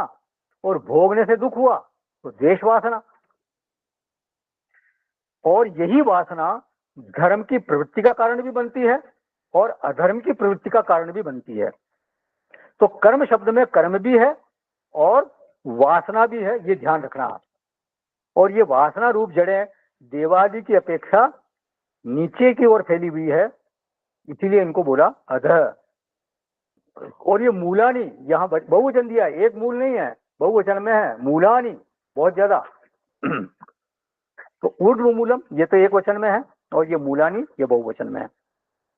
Speaker 1: और भोगने से दुख हुआ तो द्वेष वासना। और यही वासना धर्म की प्रवृत्ति का कारण भी बनती है और अधर्म की प्रवृत्ति का कारण भी बनती है। तो कर्म शब्द में कर्म भी है और वासना भी है, ये ध्यान रखना। और ये वासना रूप जड़ें देवादि की अपेक्षा नीचे की ओर फैली हुई है, इसीलिए इनको बोला अधः। और ये मूलानी, यहाँ बहुवचन दिया, एक मूल नहीं है, बहुवचन में है, मूलानी बहुत ज्यादा। तो ऊर्ध्व मूलम ये तो एक वचन में है, और ये मूलानी ये बहुवचन में है।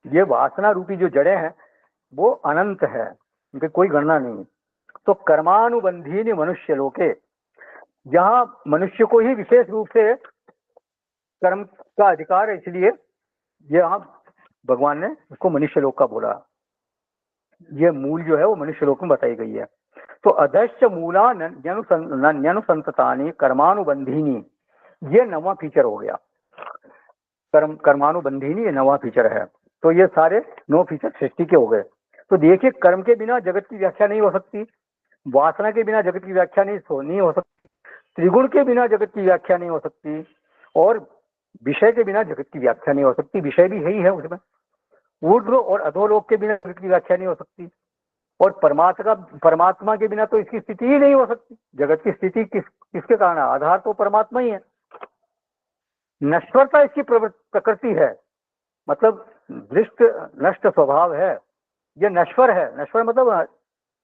Speaker 1: ये वासना रूपी जो जड़ें हैं वो अनंत है, इनकी कोई गणना नहीं। तो कर्मानुबंधीनि मनुष्य लोके, जहाँ मनुष्य को ही विशेष रूप से कर्म का अधिकार है, इसलिए यहाँ भगवान ने उसको मनुष्य लोक का बोला। ये मूल जो है वो मनुष्य लोक में बताई गई है। तो अधश्च मूला न्यनुसंततानि कर्मानुबंधीनी, ये नवा फीचर हो गया। कर्मानुबंधीनी ये नवा फीचर है। तो ये सारे 9 फीचर सृष्टि के हो गए। तो देखिए, कर्म के बिना जगत की व्याख्या नहीं हो सकती, वासना के बिना जगत की व्याख्या नहीं हो सकती, त्रिगुण के बिना जगत की व्याख्या नहीं हो सकती, और विषय के बिना जगत की व्याख्या नहीं हो सकती। विषय भी यही है उसमें। ऊर्ध्व और अधोलोक के बिना जगत की व्याख्या नहीं हो सकती, और परमात्मा के बिना तो इसकी स्थिति ही नहीं हो सकती। जगत की स्थिति किसके कारण है? आधार तो परमात्मा ही है। नश्वरता इसकी प्रकृति है, मतलब दृष्ट नष्ट स्वभाव है, ये नश्वर है। नश्वर मतलब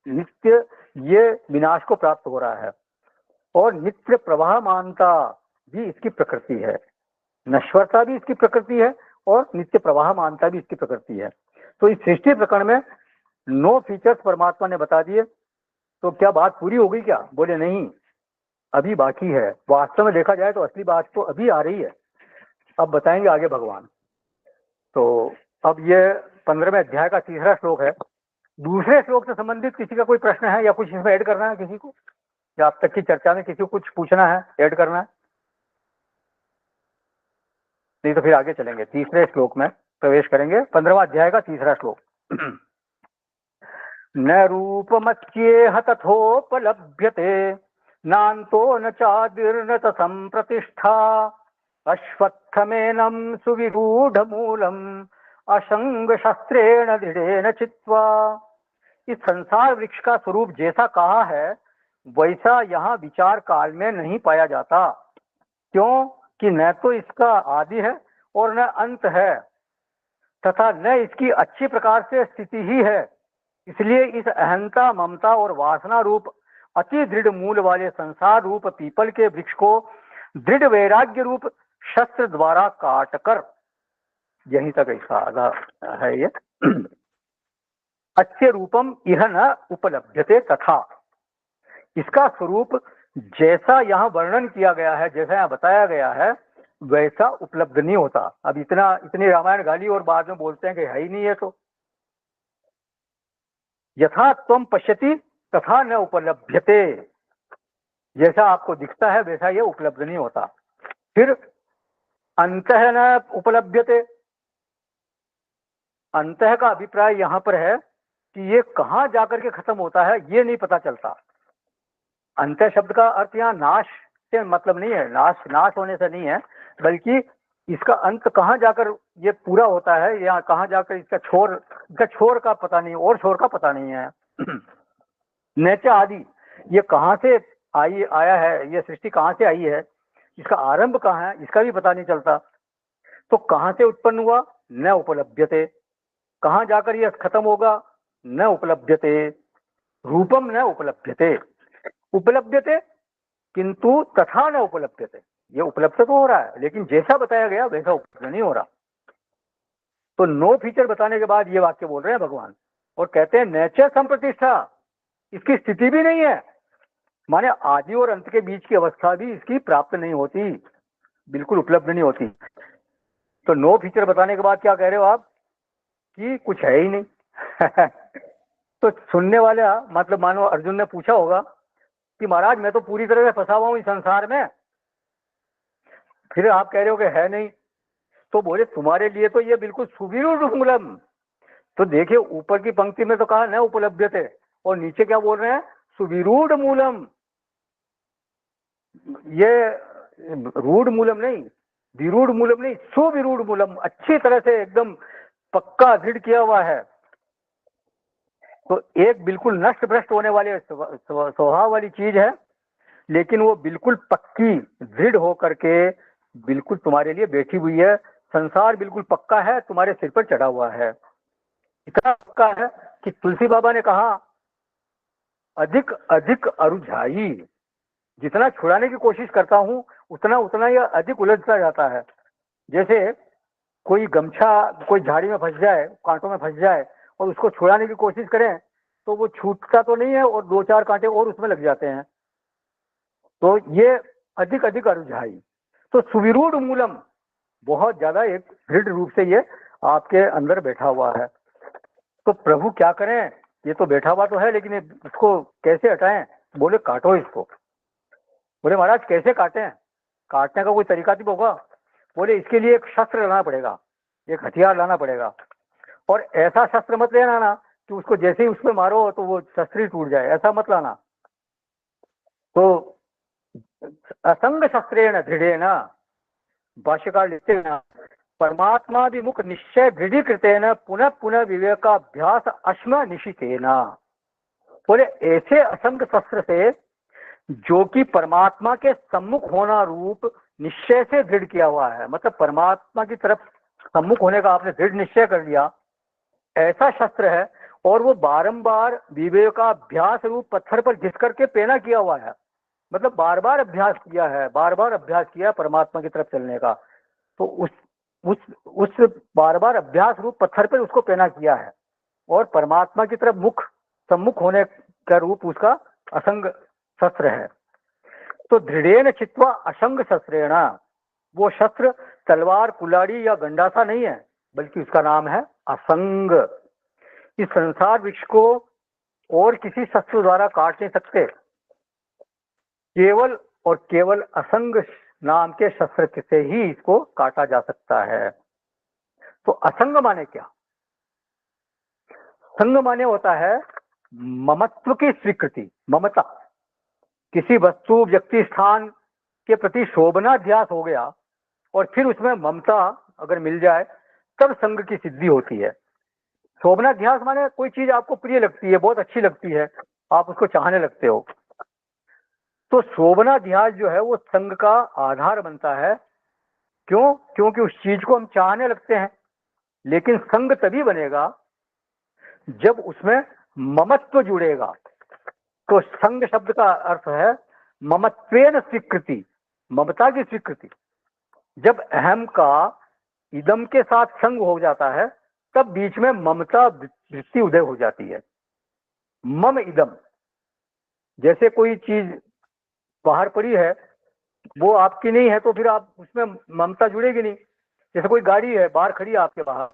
Speaker 1: नित्य, ये विनाश को प्राप्त हो रहा है। और नित्य प्रवाह मानता भी इसकी प्रकृति है। नश्वरता भी इसकी प्रकृति है और नित्य प्रवाह मानता भी इसकी प्रकृति है। तो इस सृष्टि प्रकरण में 9 फीचर्स परमात्मा ने बता दिए। तो क्या बात पूरी हो गई क्या? बोले नहीं, अभी बाकी है। वास्तव में देखा जाए तो असली बात तो अभी आ रही है, अब बताएंगे आगे भगवान। तो अब ये 15वें अध्याय का 3रा श्लोक है। दूसरे श्लोक से संबंधित किसी का कोई प्रश्न है या कुछ इसमें ऐड करना है किसी को, या अब तक की चर्चा में किसी को कुछ पूछना है, ऐड करना है? नहीं तो फिर आगे चलेंगे, तीसरे श्लोक में प्रवेश करेंगे। 15वां अध्याय का 3रा श्लोक। न रूपमच्येह तथोपलभ्यते, नान्तो न चादिर्न संप्रतिष्ठा, अश्वत्थमेनं सुविरूढ़मूलम असंग शस्त्रेण दृढ़ेन चित्वा। इस संसार वृक्ष का स्वरूप जैसा कहा है वैसा यहाँ विचार काल में नहीं पाया जाता। क्यों? कि न तो इसका आदि है और न अंत है, तथा न इसकी अच्छी प्रकार से स्थिति ही है। इसलिए इस अहंता, ममता और वासना रूप अति दृढ़ मूल वाले संसार रूप पीपल के वृक्ष को दृढ़ वैराग्य रूप शस्त्र द्वारा काट कर, यहीं तक इसका आधा है ये। अच्छे रूपम यह न उपलब्धते, तथा इसका स्वरूप जैसा यहाँ वर्णन किया गया है, जैसा यहाँ बताया गया है, वैसा उपलब्ध नहीं होता। अब इतनी रामायण गाली और बाद में बोलते हैं कि है ही नहीं है। तो यथा त्वम पश्यति तथा न उपलभ्यते, जैसा आपको दिखता है वैसा ये उपलब्ध नहीं होता। फिर अंतः न उपलभ्यते, अंतः का अभिप्राय यहाँ पर है कि ये कहाँ जाकर के खत्म होता है ये नहीं पता चलता। अंतः शब्द का अर्थ यहाँ नाश से मतलब नहीं है, नाश होने से नहीं है, बल्कि इसका अंत कहाँ जाकर ये पूरा होता है, या कहाँ जाकर इसका छोर का पता नहीं, और छोर का पता नहीं है। नैच आदि, ये कहाँ से आया है, ये सृष्टि कहाँ से आई है, इसका आरंभ कहाँ है, इसका भी पता नहीं चलता। तो कहाँ से उत्पन्न हुआ? न उपलभ्यते। कहाँ जाकर यह खत्म होगा? न उपलभ्यते। रूपम न उपलभ्यते, उपलभ्यते किंतु तथा न उपलभ्यते। ये उपलब्ध तो हो रहा है, लेकिन जैसा बताया गया वैसा उपलब्ध नहीं हो रहा। तो नो फीचर बताने के बाद ये वाक्य बोल रहे हैं भगवान, और कहते हैं नेचर संप्रतिष्ठा, इसकी स्थिति भी नहीं है, माने आदि और अंत के बीच की अवस्था भी इसकी प्राप्त नहीं होती, बिल्कुल उपलब्ध नहीं होती। तो नो फीचर बताने के बाद क्या कह रहे हो आप कि कुछ है ही नहीं। तो सुनने वाला मतलब मानो अर्जुन ने पूछा होगा कि महाराज मैं तो पूरी तरह से फंसा हुआ हूं इस संसार में, फिर आप कह रहे हो कि है नहीं। तो बोले तुम्हारे लिए तो ये बिल्कुल सुविरूढ़ मूलम। तो देखिए ऊपर की पंक्ति में तो कहा न उपलब्धते, और नीचे क्या बोल रहे हैं, सुविरूढ़ मूलम। ये रूढ़ मूलम नहीं, विरूढ़ मूलम नहीं, सुविरूढ़ मूलम, अच्छी तरह से एकदम पक्का दृढ़ किया हुआ है। तो एक बिल्कुल नष्ट भ्रष्ट होने वाले स्वभाव वाली चीज है, लेकिन वो बिल्कुल पक्की दृढ़ होकर के बिल्कुल तुम्हारे लिए बैठी हुई है। संसार बिल्कुल पक्का है, तुम्हारे सिर पर चढ़ा हुआ है, इतना पक्का है कि तुलसी बाबा ने कहा अधिक अधिक अरुझाई, जितना छुड़ाने की कोशिश करता हूं उतना उतना यह अधिक उलझता जाता है। जैसे कोई गमछा कोई झाड़ी में फंस जाए, कांटों में फंस जाए, और उसको छुड़ाने की कोशिश करें तो वो छूटता तो नहीं है, और 2-4 कांटे और उसमें लग जाते हैं। तो ये अधिक अधिक अरुझाई। तो सुविरूढ़ मूलम, बहुत ज्यादा एक दृढ़ रूप से ये आपके अंदर बैठा हुआ है। तो प्रभु क्या करें, ये तो बैठा हुआ तो है, लेकिन इसको कैसे हटाएं। बोले काटो इसको। बोले महाराज कैसे काटें, काटने का कोई तरीका भी होगा। बोले इसके लिए एक शस्त्र लाना पड़ेगा, एक हथियार लाना पड़ेगा, और ऐसा शस्त्र मत लेना ना कि उसको जैसे ही उस पर मारो तो वो शस्त्र ही टूट जाए, ऐसा मत लाना। तो असंग शस्त्रेण दृढ़ेन, भाष्यकार लिखते हैं परमात्मा विमुख निश्चय दृढ़ीकृतेन पुनः पुनः विवेकाभ्यास अश्म निशितेन। बोले ऐसे असंग शस्त्र से जो कि परमात्मा के सम्मुख होना रूप निश्चय से दृढ़ किया हुआ है, मतलब परमात्मा की तरफ सम्मुख होने का आपने दृढ़ निश्चय कर लिया, ऐसा शस्त्र है। और वो बारंबार विवेकाभ्यास रूप पत्थर पर घिस करके पेना किया हुआ है, मतलब बार बार अभ्यास किया है, बार बार अभ्यास किया है परमात्मा की तरफ चलने का। तो उस बार बार अभ्यास रूप पत्थर पर उसको पेना किया है, और परमात्मा की तरफ सम्मुख होने का रूप उसका असंग शस्त्र है। तो दृढ़ेन चित्वा असंग शस्त्रेण, वो शस्त्र तलवार कुल्हाड़ी या गंडासा नहीं है, बल्कि उसका नाम है असंग। इस संसार वृक्ष को और किसी शस्त्र द्वारा काट नहीं सकते, केवल और केवल असंग नाम के शस्त्र से ही इसको काटा जा सकता है। तो असंग माने क्या, संग माने होता है ममत्व की स्वीकृति, ममता, किसी वस्तु व्यक्ति स्थान के प्रति शोभनाध्यास हो गया और फिर उसमें ममता अगर मिल जाए तब संग की सिद्धि होती है। शोभनाध्यास माने कोई चीज आपको प्रिय लगती है, बहुत अच्छी लगती है, आप उसको चाहने लगते हो। तो शोभनाध्यास जो है वो संग का आधार बनता है। क्यों? क्योंकि उस चीज को हम चाहने लगते हैं। लेकिन संग तभी बनेगा जब उसमें ममत्व जुड़ेगा। तो संग शब्द का अर्थ है ममत्वेन स्वीकृति, ममता की स्वीकृति। जब अहम का इदम के साथ संग हो जाता है तब बीच में ममता वृत्ति उदय हो जाती है। मम इदम, जैसे कोई चीज बाहर पड़ी है वो आपकी नहीं है तो फिर आप उसमें ममता जुड़ेगी नहीं। जैसे कोई गाड़ी है बाहर खड़ी है आपके बाहर,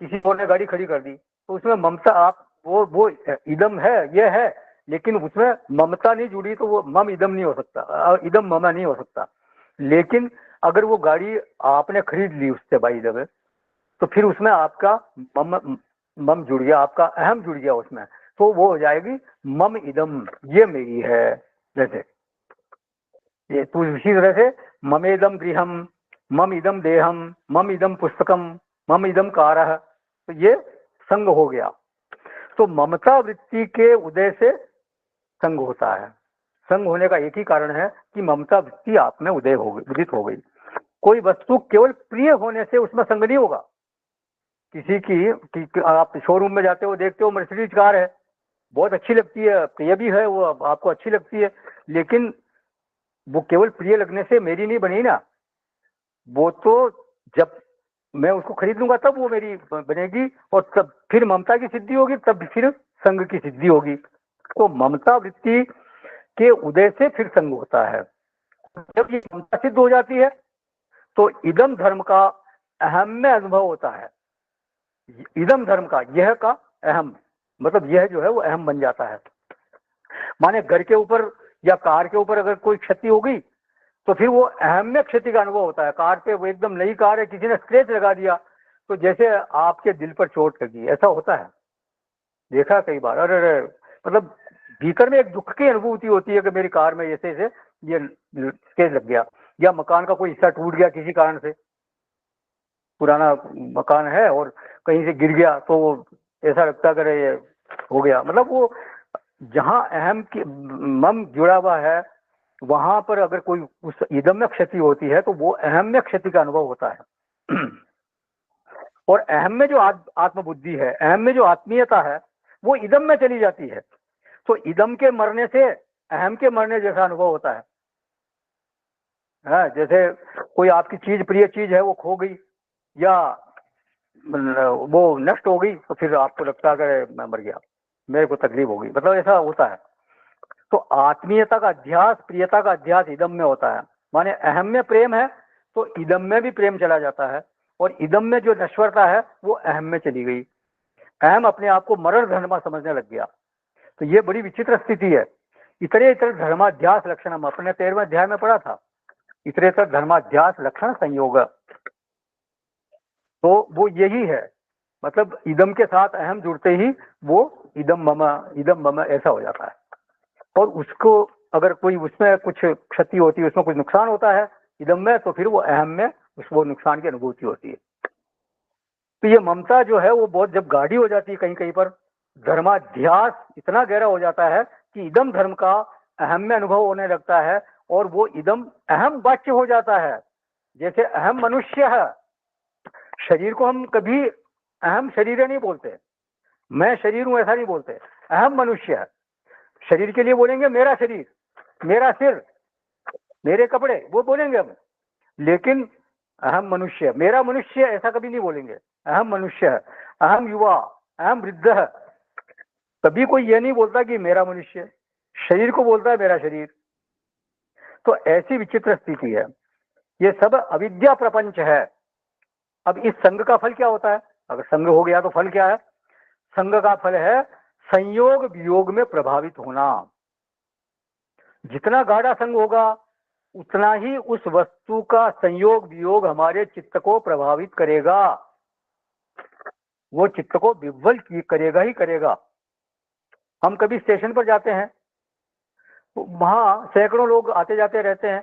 Speaker 1: किसी और ने गाड़ी खड़ी कर दी तो उसमें ममता आप वो इदम है, ये है, लेकिन उसमें ममता नहीं जुड़ी तो वो मम इदम नहीं हो सकता, इदम ममा नहीं हो सकता। लेकिन अगर वो गाड़ी आपने खरीद ली उससे भाई जगह, तो फिर उसमें आपका मम जुड़ गया, आपका अहम जुड़ गया उसमें, तो वो हो जाएगी मम इदम, ये मेरी है। जैसे ये तो इसी तरह से ममेदम गृहम, मम इदम देहम, मम इदम पुस्तकम, मम इदम कारः, तो ये संग हो गया। तो ममता वृत्ति के उदय से संग होता है। संग होने का एक ही कारण है कि ममता वृत्ति आप में उदय हो गई, उदित हो गई। कोई वस्तु केवल प्रिय होने से उसमें संग नहीं होगा। किसी की आप शोरूम में जाते हो, देखते हो मर्सिडीज कार है, बहुत अच्छी लगती है, प्रिय भी है, वो आपको अच्छी लगती है, लेकिन वो केवल प्रिय लगने से मेरी नहीं बनी ना, वो तो जब मैं उसको खरीद लूंगा तब वो मेरी बनेगी, और तब फिर ममता की सिद्धि होगी, तब फिर संग की सिद्धि होगी। तो ममता वृत्ति के उदय से फिर संग होता है। जब ये ममता सिद्ध हो जाती है तो इदम धर्म का अहम में अनुभव होता है। इदम धर्म का, यह का अहम, मतलब यह जो है वो अहम बन जाता है। माने घर के ऊपर या कार के ऊपर अगर कोई क्षति हो गई तो फिर वो अहम में क्षति का अनुभव होता है। कार पे वो एकदम नई कार है, किसी ने स्क्रैच लगा दिया तो जैसे आपके दिल पर चोट लगी, ऐसा होता है, देखा कई बार। अरे अरे, मतलब भीतर में एक दुख की अनुभूति होती है कि मेरी कार में ऐसे ऐसे ये स्क्रैच लग गया, या मकान का कोई हिस्सा टूट गया किसी कारण से, पुराना मकान है और कहीं से गिर गया तो ऐसा लगता है कि ये हो गया। मतलब वो जहाँ अहम की मम जुड़ा हुआ है वहां पर अगर कोई उस इदम में क्षति होती है तो वो अहम में क्षति का अनुभव होता है। और अहम में जो आत्मबुद्धि है, अहम में जो आत्मीयता है, वो इदम में चली जाती है। तो इदम के मरने से अहम के मरने जैसा अनुभव होता है। जैसे कोई आपकी चीज, प्रिय चीज है, वो खो गई या वो नष्ट हो गई तो फिर आपको लगता है कि मैं मर गया, मेरे को तकलीफ हो गई, मतलब ऐसा होता है। तो आत्मीयता का अध्यास, प्रियता का अध्यास इदम में होता है। माने अहम में प्रेम है तो इदम में भी प्रेम चला जाता है, और इदम में जो नश्वरता है वो अहम में चली गई। अहम अपने आप को मरण धर्मा समझने लग गया। तो ये बड़ी विचित्र स्थिति है। इतरे इतर धर्माध्यास लक्षण, हम अपने 13वें अध्याय में पढ़ा था, इतरेतर धर्माध्यास लक्षण संयोग। तो वो यही है, मतलब इदम के साथ अहम जुड़ते ही वो इदम मम ऐसा हो जाता है। और उसको अगर कोई उसमें कुछ क्षति होती है, उसमें कुछ नुकसान होता है इदम में, तो फिर वो अहम में वो नुकसान की अनुभूति होती है। तो ये ममता जो है वो बहुत जब गाढ़ी हो जाती है, कहीं कहीं पर धर्माध्यास इतना गहरा हो जाता है कि इदम धर्म का अहम में अनुभव होने लगता है, और वो इदम अहम वाच्य हो जाता है। जैसे अहम मनुष्य है, शरीर को हम कभी अहम शरीर नहीं बोलते, मैं शरीर हूं ऐसा नहीं बोलते, अहम मनुष्य है। शरीर के लिए बोलेंगे मेरा शरीर, मेरा सिर, मेरे कपड़े, वो बोलेंगे हम। लेकिन अहम मनुष्य, मेरा मनुष्य ऐसा कभी नहीं बोलेंगे। अहम मनुष्य है, अहम युवा, अहम वृद्ध है। कभी कोई ये नहीं बोलता कि मेरा मनुष्य, शरीर को बोलता है मेरा शरीर। तो ऐसी विचित्र स्थिति है, ये सब अविद्या प्रपंच है। अब इस संग का फल क्या होता है? अगर संग हो गया तो फल क्या है? संग का फल है संयोग वियोग में प्रभावित होना। जितना गाढ़ा संग होगा उतना ही उस वस्तु का संयोग वियोग हमारे चित्त को प्रभावित करेगा, वो चित्त को विह्वल करेगा ही करेगा। हम कभी स्टेशन पर जाते हैं, वहां सैकड़ों लोग आते जाते रहते हैं,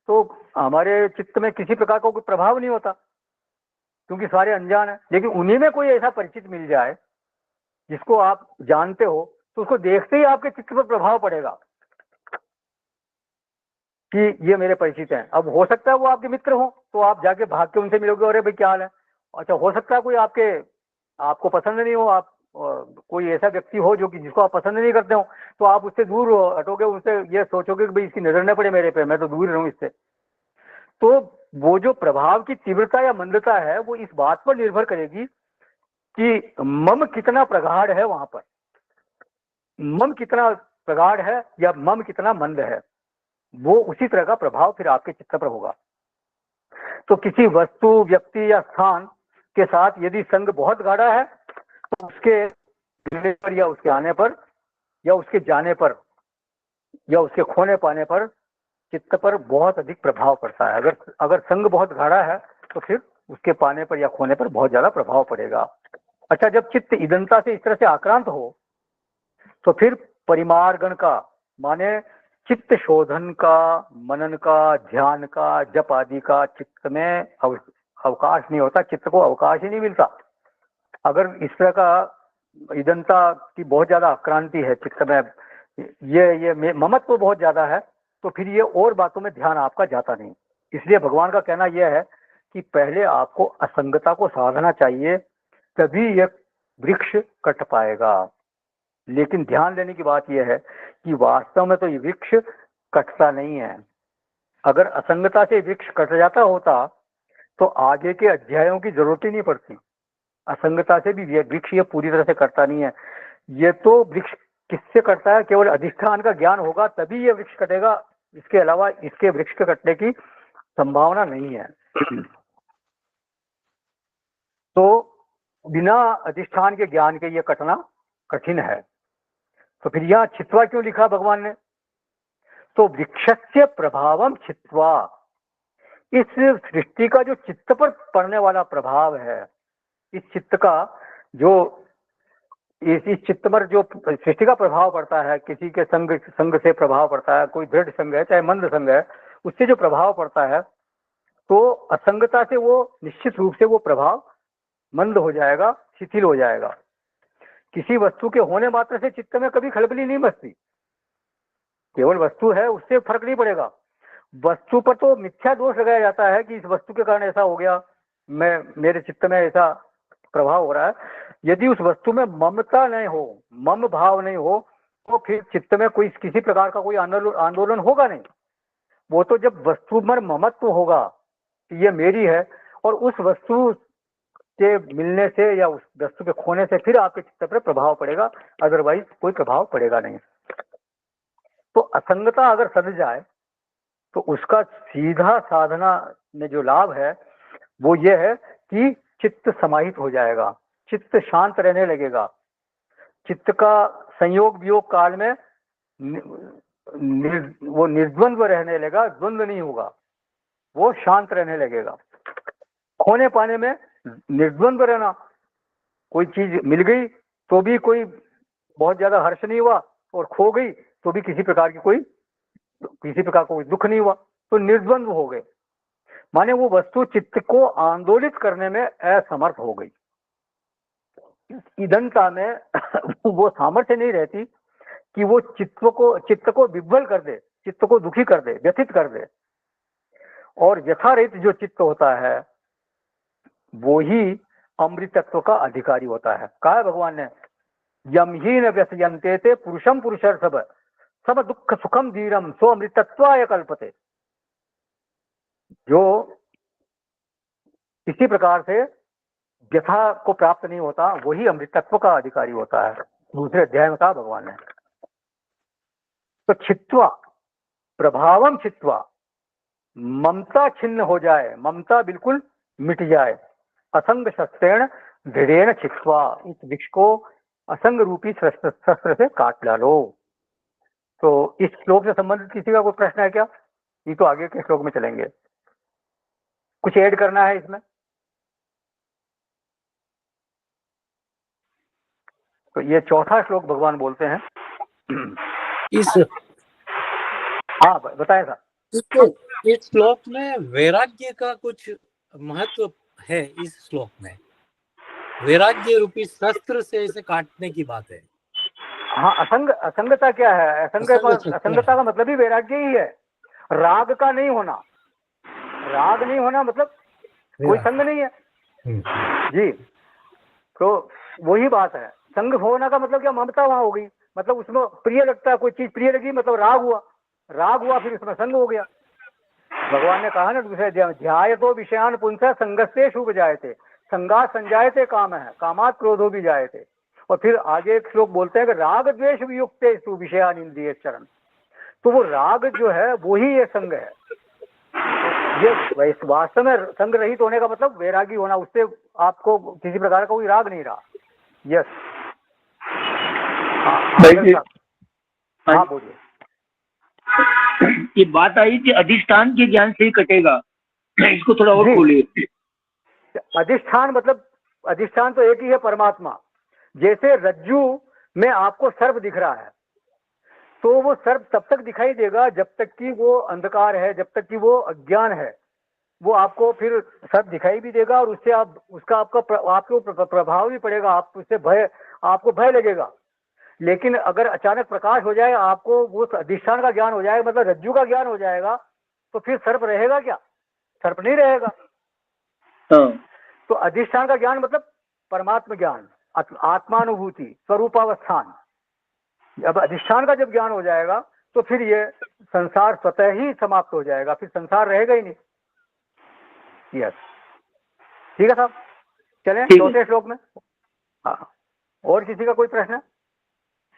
Speaker 1: तो हमारे चित्त में किसी प्रकार का कोई प्रभाव नहीं होता क्योंकि सारे अनजान है। लेकिन उन्हीं में कोई ऐसा परिचित मिल जाए जिसको आप जानते हो, तो उसको देखते ही आपके चित्त पर प्रभाव पड़ेगा कि ये मेरे परिचित हैं। अब हो सकता है वो आपके मित्र हो तो आप जाके भाग के उनसे मिलोगे, अरे भाई क्या हाल है। अच्छा, हो सकता है कोई आपको पसंद नहीं हो, आप कोई ऐसा व्यक्ति हो जो कि जिसको आप पसंद नहीं करते हो, तो आप उससे दूर हटोगे, उससे ये सोचोगे कि भाई इसकी नजर न पड़े मेरे पे, मैं तो दूर रहूं इससे। तो वो जो प्रभाव की तीव्रता या मंदता है वो इस बात पर निर्भर करेगी कि मम कितना प्रगाढ़ है वहां पर, मम कितना प्रगाढ़ है या मम कितना मंद है, वो उसी तरह का प्रभाव फिर आपके चित्त पर होगा। तो किसी वस्तु, व्यक्ति या स्थान के साथ यदि संग बहुत गाढ़ा है तो उसके मिलने पर या उसके आने पर या उसके जाने पर या उसके खोने पाने पर चित्त पर बहुत अधिक प्रभाव पड़ता है। अगर संग बहुत गाढ़ा है तो फिर उसके पाने पर या खोने पर बहुत ज्यादा प्रभाव पड़ेगा। अच्छा, जब चित्त ईदनता से इस तरह से आक्रांत हो तो फिर परिमार्गण का, माने चित्त शोधन का, मनन का, ध्यान का, जप आदि का चित्त में अवकाश नहीं होता, चित्त को अवकाश ही नहीं मिलता। अगर इस तरह का ईदनता की बहुत ज्यादा आक्रांति है चित्त में, ये ममत्व बहुत ज्यादा है, तो फिर ये और बातों में ध्यान आपका जाता नहीं। इसलिए भगवान का कहना यह है कि पहले आपको असंगता को साधना चाहिए, तभी यह वृक्ष कट पाएगा। लेकिन ध्यान देने की बात यह है कि वास्तव में तो ये वृक्ष कटता नहीं है, अगर असंगता से वृक्ष कट जाता होता तो आगे के अध्यायों की जरूरत ही नहीं पड़ती। असंगता से भी वृक्ष ये पूरी तरह से करता नहीं है। ये तो वृक्ष किससे करता है? केवल अधिष्ठान का ज्ञान होगा तभी ये वृक्ष कटेगा, इसके अलावा इसके वृक्ष के कटने की संभावना नहीं है। तो बिना अधिष्ठान के ज्ञान के ये कटना कठिन है। तो फिर यहाँ छित्वा क्यों लिखा भगवान ने? तो वृक्षस्य प्रभावम छित्वा, इस सृष्टि का जो चित्त पर पड़ने वाला प्रभाव है, इस चित्त का जो इस चित्त पर जो सृष्टि का प्रभाव पड़ता है, किसी के संग से प्रभाव पड़ता है, कोई दृढ़ संग है चाहे मंद संग है, उससे जो प्रभाव पड़ता है तो असंगता से वो निश्चित रूप से वो प्रभाव मंद हो जाएगा, शिथिल हो जाएगा। किसी वस्तु के होने मात्र से चित्त में कभी खलबली नहीं बसती। केवल वस्तु है उससे फर्क नहीं पड़ेगा। वस्तु पर तो मिथ्या दोष लगाया जाता है कि इस वस्तु के कारण ऐसा हो गया, मेरे चित्त में ऐसा प्रभाव हो रहा है। यदि उस वस्तु में ममता नहीं हो, मम भाव नहीं हो, तो फिर चित्त में कोई किसी प्रकार का कोई आंदोलन होगा नहीं। वो तो जब वस्तु में ममत्व होगा कि ये मेरी है, और उस वस्तु के मिलने से या उस वस्तु के खोने से फिर आपके चित्त पर प्रभाव पड़ेगा, अदरवाइज कोई प्रभाव पड़ेगा नहीं। तो असंगता अगर सद जाए तो उसका सीधा साधना में जो लाभ है वो ये है कि चित्त समाहित हो जाएगा, चित्त शांत रहने लगेगा, चित्त का संयोग वियोग काल में वो निर्द्वंद्व रहने लगेगा, द्वंद्व नहीं होगा, वो शांत रहने लगेगा। खोने पाने में निर्द्वंद्व रहना, कोई चीज मिल गई तो भी कोई बहुत ज्यादा हर्ष नहीं हुआ, और खो गई तो भी किसी प्रकार का कोई दुख नहीं हुआ, तो निर्द्वंद्व हो गए। माने वो वस्तु चित्त को आंदोलित करने में असमर्थ हो गई। ईदनता में वो सामर्थ्य नहीं रहती कि वो चित्त को विह्वल कर दे, चित्त को दुखी कर दे, व्यथित कर दे। और यथारहित जो चित्त होता है वो ही अमृतत्व का अधिकारी होता है। कहा है भगवान ने, यम ही न व्यसयन्ते ते पुरुषम पुरुषर्षभ सब दुख सुखम धीरम सो अमृतत्वाय कल्पते। जो किसी प्रकार से व्यथा को प्राप्त नहीं होता वही अमृतत्व का अधिकारी होता है। दूसरे अध्याय में कहा भगवान ने। तो छित्वा प्रभावम छित्वा, ममता छिन्न हो जाए, ममता बिल्कुल मिट जाए। असंग शस्त्रेण दृढ़ेन छित्वा, इस वृक्ष को असंग रूपी शस्त्र से काट डालो। तो इस श्लोक से संबंधित किसी का कोई प्रश्न है क्या? ये तो आगे के श्लोक में चलेंगे। कुछ ऐड करना है इसमें? तो ये चौथा श्लोक भगवान बोलते हैं
Speaker 3: इस
Speaker 1: हाँ बताएं सर।
Speaker 3: इस श्लोक में वैराग्य का कुछ महत्व है। इस श्लोक में वैराग्य रूपी शस्त्र से इसे काटने की बात है।
Speaker 1: हाँ, असंगता क्या है? असंगता का मतलब ही वैराग्य ही है। राग का नहीं होना, राग नहीं होना मतलब कोई संग नहीं है जी। तो वही बात है। संग होना का मतलब क्या? ममता वहां हो गई, मतलब उसमें प्रिय लगता है, कोई चीज प्रिय लगी मतलब राग हुआ, राग हुआ फिर उसमें संग हो गया। भगवान ने कहा ना दूसरे ध्याय तो विषयान पुंसा संगस्ते शुभ जायते संगा संजायते काम है कामात क्रोधो भी जायते। और फिर आगे एक श्लोक बोलते हैं कि राग द्वेष वियुक्त विषयान इंद्रिय चरण। तो वो राग जो है वो ही ये संग है। ये वास्तव में संग रहित होने का मतलब वैरागी होना, उससे आपको किसी प्रकार का कोई राग नहीं रहा। यस हाँ बोलिए।
Speaker 4: ये बात आई कि अधिष्ठान के ज्ञान से ही कटेगा, इसको थोड़ा और खोलिए।
Speaker 1: अधिष्ठान मतलब अधिष्ठान तो एक ही है, परमात्मा। जैसे रज्जू में आपको सर्प दिख रहा है तो वो सर्प तब तक दिखाई देगा जब तक कि वो अंधकार है, जब तक कि वो अज्ञान है। वो आपको फिर सर्प दिखाई भी देगा और उससे आपके ऊपर प्रभाव भी पड़ेगा, आप उससे आपको भय लगेगा। लेकिन अगर अचानक प्रकाश हो जाए, आपको वो अधिष्ठान का ज्ञान हो जाएगा, मतलब रज्जू का ज्ञान हो जाएगा, तो फिर सर्प रहेगा क्या? सर्प नहीं रहेगा। तो अधिष्ठान का ज्ञान मतलब परमात्मा ज्ञान, आत्मानुभूति, स्वरूपावस्थान। अब अधिष्ठान का जब ज्ञान हो जाएगा तो फिर ये संसार स्वतः ही समाप्त हो जाएगा, फिर संसार रहेगा ही नहीं। यस, ठीक है साहब, चलें
Speaker 4: ठीक है।
Speaker 1: चौथे श्लोक में। हाँ, और किसी का कोई प्रश्न?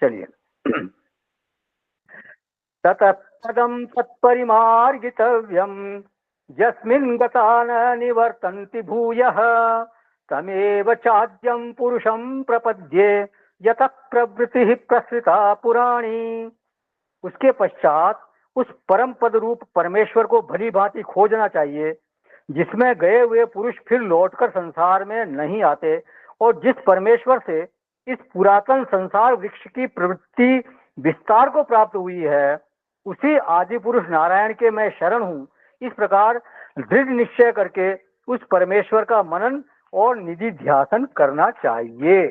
Speaker 1: चलिए। ततः पदं तत्परिमार्गितव्यं यस्मिन् गता न निवर्तन्ति भूयः तमेव चाद्यं पुरुषं प्रपद्ये यतः प्रवृत्तिः प्रसृता पुराणी। उसके पश्चात उस परम पद रूप परमेश्वर को भली भांति खोजना चाहिए, जिसमें गए हुए पुरुष फिर लौटकर संसार में नहीं आते, और जिस परमेश्वर से इस पुरातन संसार वृक्ष की प्रवृत्ति विस्तार को प्राप्त हुई है, उसी आदि पुरुष नारायण के मैं शरण हूँ। इस प्रकार दृढ़ निश्चय करके उस परमेश्वर का मनन और निधि ध्यासन करना चाहिए।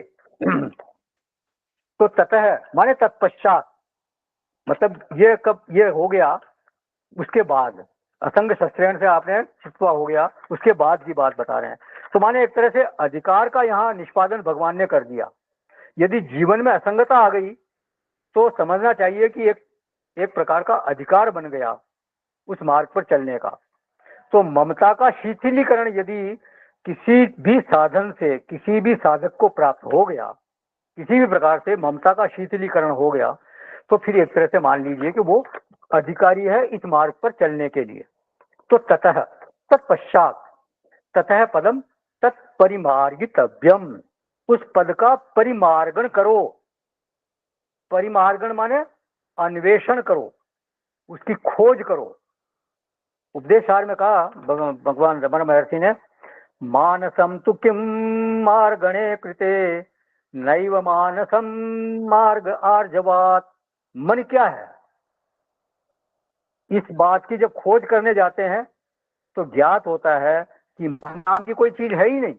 Speaker 1: तो ततः माने तत्पश्चात, मतलब ये कब ये हो गया, उसके बाद असंग शस्त्रेण से आपने छित्वा हो गया, उसके बाद की बात बता रहे हैं। तो माने एक तरह से अधिकार का यहाँ निष्पादन भगवान ने कर दिया। यदि जीवन में असंगता आ गई तो समझना चाहिए कि एक प्रकार का अधिकार बन गया उस मार्ग पर चलने का। तो ममता का शिथिलीकरण यदि किसी भी साधन से किसी भी साधक को प्राप्त हो गया, किसी भी प्रकार से ममता का शिथिलीकरण हो गया, तो फिर एक तरह से मान लीजिए कि वो अधिकारी है इस मार्ग पर चलने के लिए। तो ततः तत्पश्चात ततः पदम तत्परिमार्गितव्यम, उस पद का परिमार्गण करो। परिमार्गण माने अन्वेषण करो, उसकी खोज करो। उपदेश सार में कहा भगवान रमण महर्षि ने, मानसम तु किम मार्गणे कृते नैव मानसम मार्ग आर्जवात। मन क्या है, इस बात की जब खोज करने जाते हैं तो ज्ञात होता है कि मन नाम की कोई चीज है ही नहीं।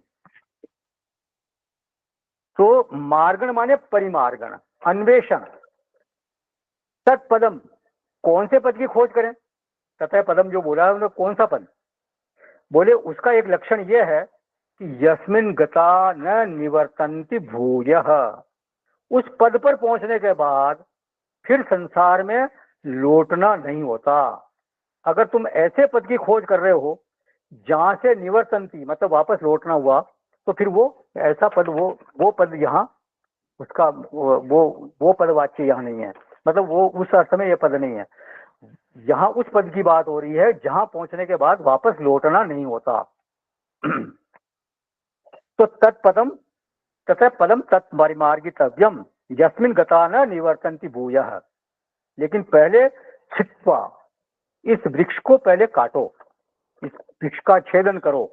Speaker 1: तो मार्गण माने परिमार्गण, अन्वेषण। तत्पदम, कौन से पद की खोज करें? ततः पदम जो बोला है उन्होंने, कौन सा पद? बोले उसका एक लक्षण यह है कि यस्मिन गता न निवर्तन्ति भूयः। उस पद पर पहुंचने के बाद फिर संसार में लौटना नहीं होता। अगर तुम ऐसे पद की खोज कर रहे हो जहां से निवर्तन्ति मतलब वापस लौटना हुआ, तो फिर वो ऐसा पद, वो पद यहाँ उसका वो पद वाच्य यहाँ नहीं है, मतलब वो उस अर्थ में ये पद नहीं है। यहाँ उस पद की बात हो रही है जहां पहुंचने के बाद वापस लौटना नहीं होता। तो तत्पदम तथा पदम तत्परिमार्गितव्यम यस्मिन् गता न निवर्तन्ति भूयः। लेकिन पहले छित्वा, इस वृक्ष को पहले काटो, इस वृक्ष का छेदन करो।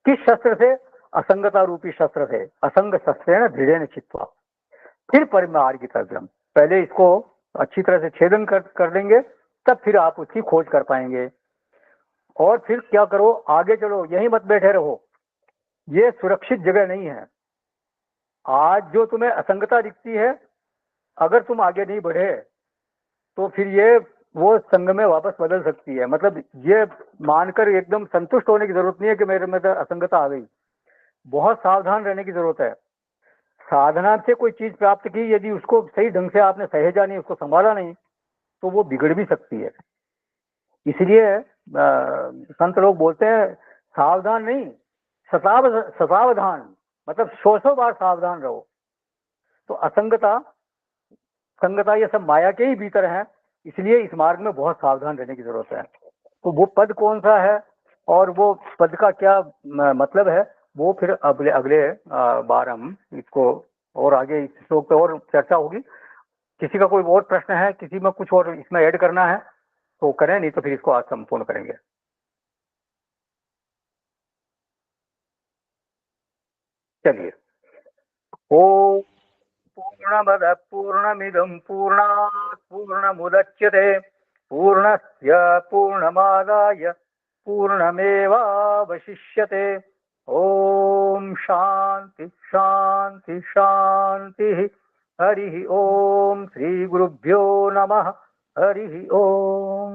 Speaker 1: किस शस्त्र से? असंगता रूपी शस्त्र से। असंग शस्त्रेण दृढ़ेन छित्वा, फिर परिमार्गितव्यम। पहले इसको अच्छी तरह से छेदन कर देंगे, तब फिर आप उसकी खोज कर पाएंगे। और फिर क्या करो, आगे चलो, यहीं मत बैठे रहो, ये सुरक्षित जगह नहीं है। आज जो तुम्हें असंगता दिखती है, अगर तुम आगे नहीं बढ़े तो फिर ये वो संग में वापस बदल सकती है। मतलब ये मानकर एकदम संतुष्ट होने की जरूरत नहीं है कि मेरे में तो असंगता आ गई। बहुत सावधान रहने की जरूरत है। साधना से कोई चीज प्राप्त की, यदि उसको सही ढंग से आपने सहेजा नहीं, उसको संभाला नहीं, तो वो बिगड़ भी सकती है। इसलिए संत लोग बोलते हैं सावधान नहीं, ससावधान, मतलब 100 बार सावधान रहो। तो असंगता संगता ये सब माया के ही भीतर है, इसलिए इस मार्ग में बहुत सावधान रहने की जरूरत है। तो वो पद कौन सा है और वो पद का क्या मतलब है, वो फिर अगले बार हम इसको और आगे इस श्लोक पे और चर्चा होगी। किसी का कोई और प्रश्न है, किसी में कुछ और इसमें ऐड करना है तो करें, नहीं तो फिर इसको आज संपूर्ण करेंगे। चलिए। ओ पूर्णमद पूर्णमिदं पूर्णात् पूर्णमुदच्यते पूर्णस्य पूर्णमादाय पूर्णमेवावशिष्यते। ओम शांति शांति शांति। हरि ओम। श्री गुरुभ्यो नमः। हरि ओम।